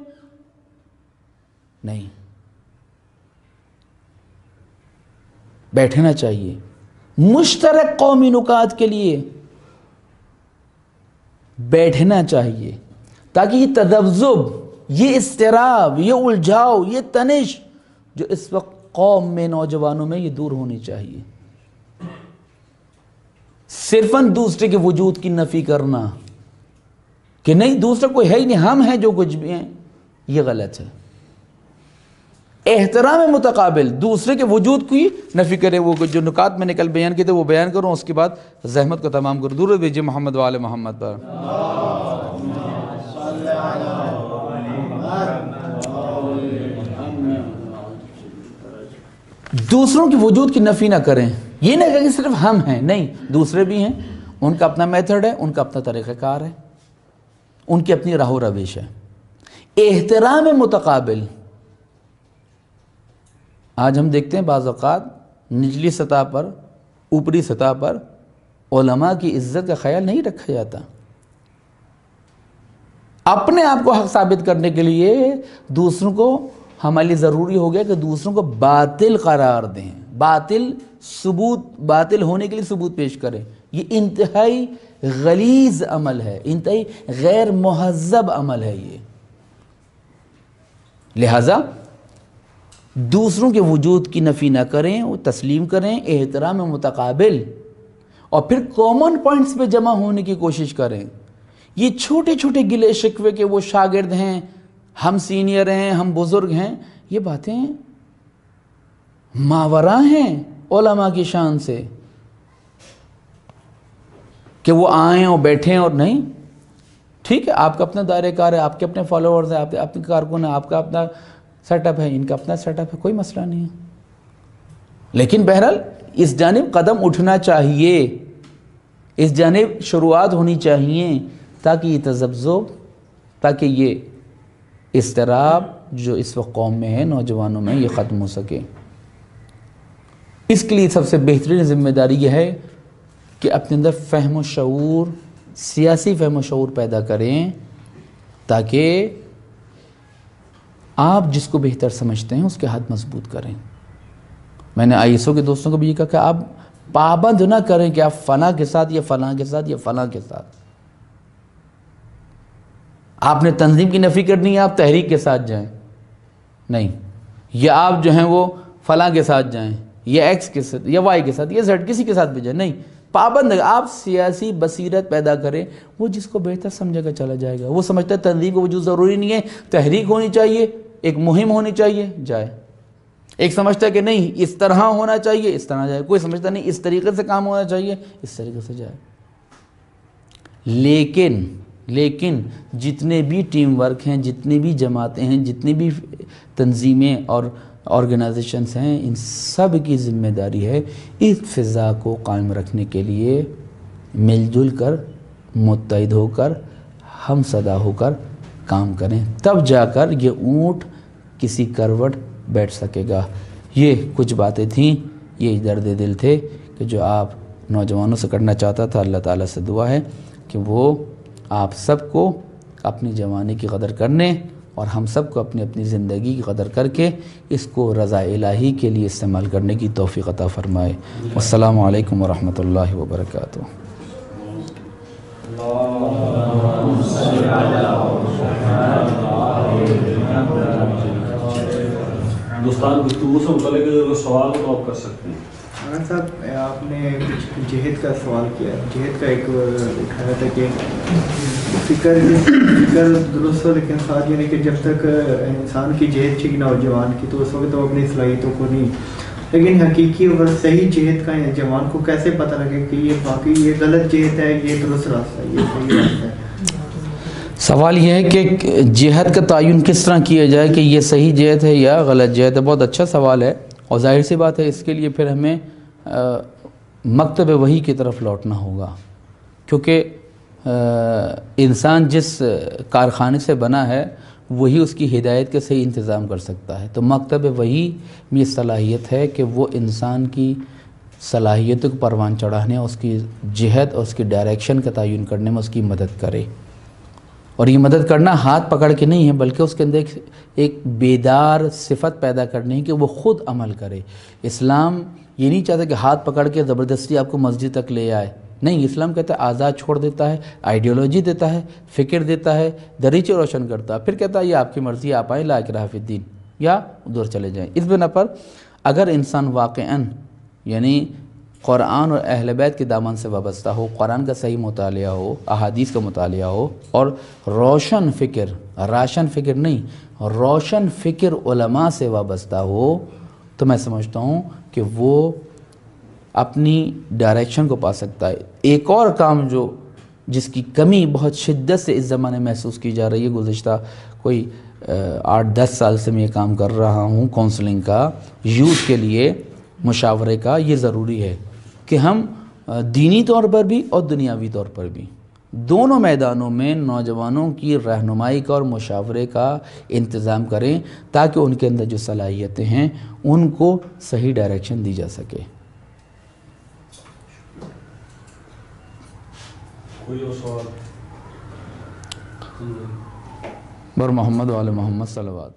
نہیں، بیٹھنا چاہیے مشترک قومی نکات کے لیے، بیٹھنا چاہیے تاکہ یہ تذبذب، یہ اضطراب، یہ الجھاؤ، یہ تنش جو اس وقت قوم میں، نوجوانوں میں، یہ دور ہونی چاہیے۔ صرفاً دوسرے کے وجود کی نفی کرنا کہ نہیں دوسرا کوئی ہے ہی نہیں، ہم ہیں جو کچھ بھی ہیں، یہ غلط ہے۔ احترام متقابل، دوسرے کے وجود کی نفی کرے۔ وہ جو نکات میں نے کل بیان کیے تھے وہ بیان کروں، اس کے بعد زحمت کو تمام کروں۔ درود بھیجئے محمد و آل محمد پر۔ دوسروں کی وجود کی نفی نہ کریں، یہ نہ کہیں کہ صرف ہم ہیں، نہیں، دوسرے بھی ہیں، ان کا اپنا میتھڈ ہے، ان کا اپنا طریقہ کار ہے، ان کی اپنی راہ و روش ہے۔ احترام متقابل، آج ہم دیکھتے ہیں بعض اوقات نچلی سطح پر، اوپری سطح پر علماء کی عزت کا خیال نہیں رکھا جاتا۔ اپنے آپ کو حق ثابت کرنے کے لیے دوسروں کو، ہمارے لیے ضروری ہو گیا کہ دوسروں کو باطل قرار دیں، باطل ہونے کے لیے ثبوت پیش کریں۔ یہ انتہائی غلیظ عمل ہے، انتہائی غیر مہذب عمل ہے یہ۔ لہذا دوسروں کے وجود کی نفی نہ کریں، وہ تسلیم کریں، احترام متقابل، اور پھر کامن پوائنٹس پہ جمع ہونے کی کوشش کریں۔ یہ چھوٹے چھوٹے گلے شکوے کہ وہ شاگرد ہیں، ہم سینئر ہیں، ہم بزرگ ہیں، یہ باتیں ماوراء ہیں علماء کی شان سے، کہ وہ آئیں اور بیٹھیں اور نہیں. ٹھیک ہے، آپ کا اپنا دائرہ کار ہے، آپ کے اپنے فالوورز ہیں، آپ کے اپنے کارکن ہیں، آپ کا اپنا سیٹ اپ ہے، ان کا اپنا سیٹ اپ ہے، کوئی مسئلہ نہیں ہے. لیکن بہرحال اس جانب قدم اٹھنا چاہیے، اس جانب شروعات ہونی چاہیے، تاکہ یہ تذبذب، تاکہ یہ اضطراب جو اس وقت قوم میں ہے، نوجوانوں میں، یہ ختم ہو سکے. اس کے لیے سب سے بہترین ذمہ داری یہ ہے کہ اپنے اندر فہم و شعور، سیاسی فہم و شعور پیدا کریں، تاکہ آپ جس کو بہتر سمجھتے ہیں اس کے ہاتھ مضبوط کریں. میں نے آئی ایس او کے دوستوں کو بھی یہ کہا کہ آپ پابند نہ کریں کہ آپ فلاں کے ساتھ یا فلاں کے ساتھ یا فلاں کے ساتھ. آپ نے تنظیم کی نفی کرنی ہے، آپ تحریک کے ساتھ جائیں، نہیں، یا آپ جو ہیں وہ فلاں کے ساتھ جائیں، یا ایکس کے ساتھ یا وائی کے ساتھ یا زیڈ، کسی کے ساتھ بھی جائیں، نہیں. پابند ہے، آپ سیاسی بصیرت پیدا کریں، وہ جس کو بہتر سمجھے گا چلا جائے گا. وہ سمجھتا ہے تنظیم کو وجود ضروری نہیں ہے، تحریک ہونی چاہیے، ایک مہم ہونی چاہیے، جائے. ایک سمجھتا ہے کہ نہیں اس طرح ہونا چاہیے، اس طرح جائے. کوئی سمجھتا نہیں اس طریقے سے کام ہونا چاہیے، اس طریقے سے جائے. لیکن جتنے بھی ٹیم ورک ہیں، جتنی بھی جماعتیں ہیں، جتنی بھی تنظیمیں اور آرگنائزیشنز ہیں، ان سب کی ذمہ داری ہے اس فضا کو قائم رکھنے کے لیے مل جل کر، متحد ہو کر، ہم صدا ہو کر کام کریں. تب جا کر یہ اونٹ کسی کروٹ بیٹھ سکے گا. یہ کچھ باتیں تھیں، یہ درد دل تھے کہ جو آپ نوجوانوں سے کرنا چاہتا تھا. اللہ تعالیٰ سے دعا ہے کہ وہ آپ سب کو اپنی جوانی کی قدر کرنے اور ہم سب کو اپنی اپنی زندگی کی قدر کر کے اس کو رضا الہی کے لیے استعمال کرنے کی توفیق عطا فرمائے. السلام علیکم ورحمۃ اللہ وبرکاتہ. ہندوستان گفتگو سے متعلق اگر سوال تو آپ کر سکتے ہیں. صاحب آپ نے کچھ جہد کا سوال کیا، جہد کا ایک اٹھایا تھا کہ فکر درست ہو، لیکن ساتھ یہ کہ جب تک انسان کی جہد ٹھیک نہ ہو جوان کی، تو اس وقت تو اپنی صلاحیتوں کو نہیں. لیکن حقیقی اور صحیح جہد کا جوان کو کیسے پتہ لگے کہ یہ باقی یہ غلط جہد ہے، یہ درست راستہ ہے، یہ صحیح راستہ ہے؟ سوال یہ ہے کہ جہد کا تعین کس طرح کیا جائے کہ یہ صحیح جہد ہے یا غلط جہد ہے. بہت اچھا سوال ہے، اور ظاہر سی بات ہے اس کے لیے پھر ہمیں مکتب وحی کی طرف لوٹنا ہوگا، کیونکہ انسان جس کارخانے سے بنا ہے وہی اس کی ہدایت کے صحیح انتظام کر سکتا ہے. تو مکتب وحی میں یہ صلاحیت ہے کہ وہ انسان کی صلاحیتوں کو پروان چڑھانے، اس کی جہد اور اس کی ڈائریکشن کا تعین کرنے میں اس کی مدد کرے. اور یہ مدد کرنا ہاتھ پکڑ کے نہیں ہے، بلکہ اس کے اندر ایک بیدار صفت پیدا کرنی ہے کہ وہ خود عمل کرے. اسلام یہ نہیں چاہتا کہ ہاتھ پکڑ کے زبردستی آپ کو مسجد تک لے آئے، نہیں. اسلام کہتا ہے آزاد چھوڑ دیتا ہے، آئیڈیالوجی دیتا ہے، فکر دیتا ہے، دریچے روشن کرتا ہے، پھر کہتا ہے یہ آپ کی مرضی، آپ آئیں لا اکراہ فی الدین، یا ادھر چلے جائیں. اس بنا پر اگر انسان واقعاً یعنی قرآن اور اہل بیت کے دامن سے وابستہ ہو، قرآن کا صحیح مطالعہ ہو، احادیث کا مطالعہ ہو، اور روشن فکر، راشن فکر نہیں، روشن فکر علماء سے وابستہ ہو، تو میں سمجھتا ہوں کہ وہ اپنی ڈائریکشن کو پا سکتا ہے. ایک اور کام جس کی کمی بہت شدت سے اس زمانے محسوس کی جا رہی ہے، گزشتہ کوئی 8-10 سال سے میں یہ کام کر رہا ہوں کونسلنگ کا، یوتھ کے لیے مشاورے کا. یہ ضروری ہے کہ ہم دینی طور پر بھی اور دنیاوی طور پر بھی دونوں میدانوں میں نوجوانوں کی رہنمائی کا اور مشاورے کا انتظام کریں، تاکہ ان کے اندر جو صلاحیتیں ہیں ان کو صحیح ڈائریکشن دی جا سکے. کوئی اور سوال؟ بر محمد وعلی محمد صلوات.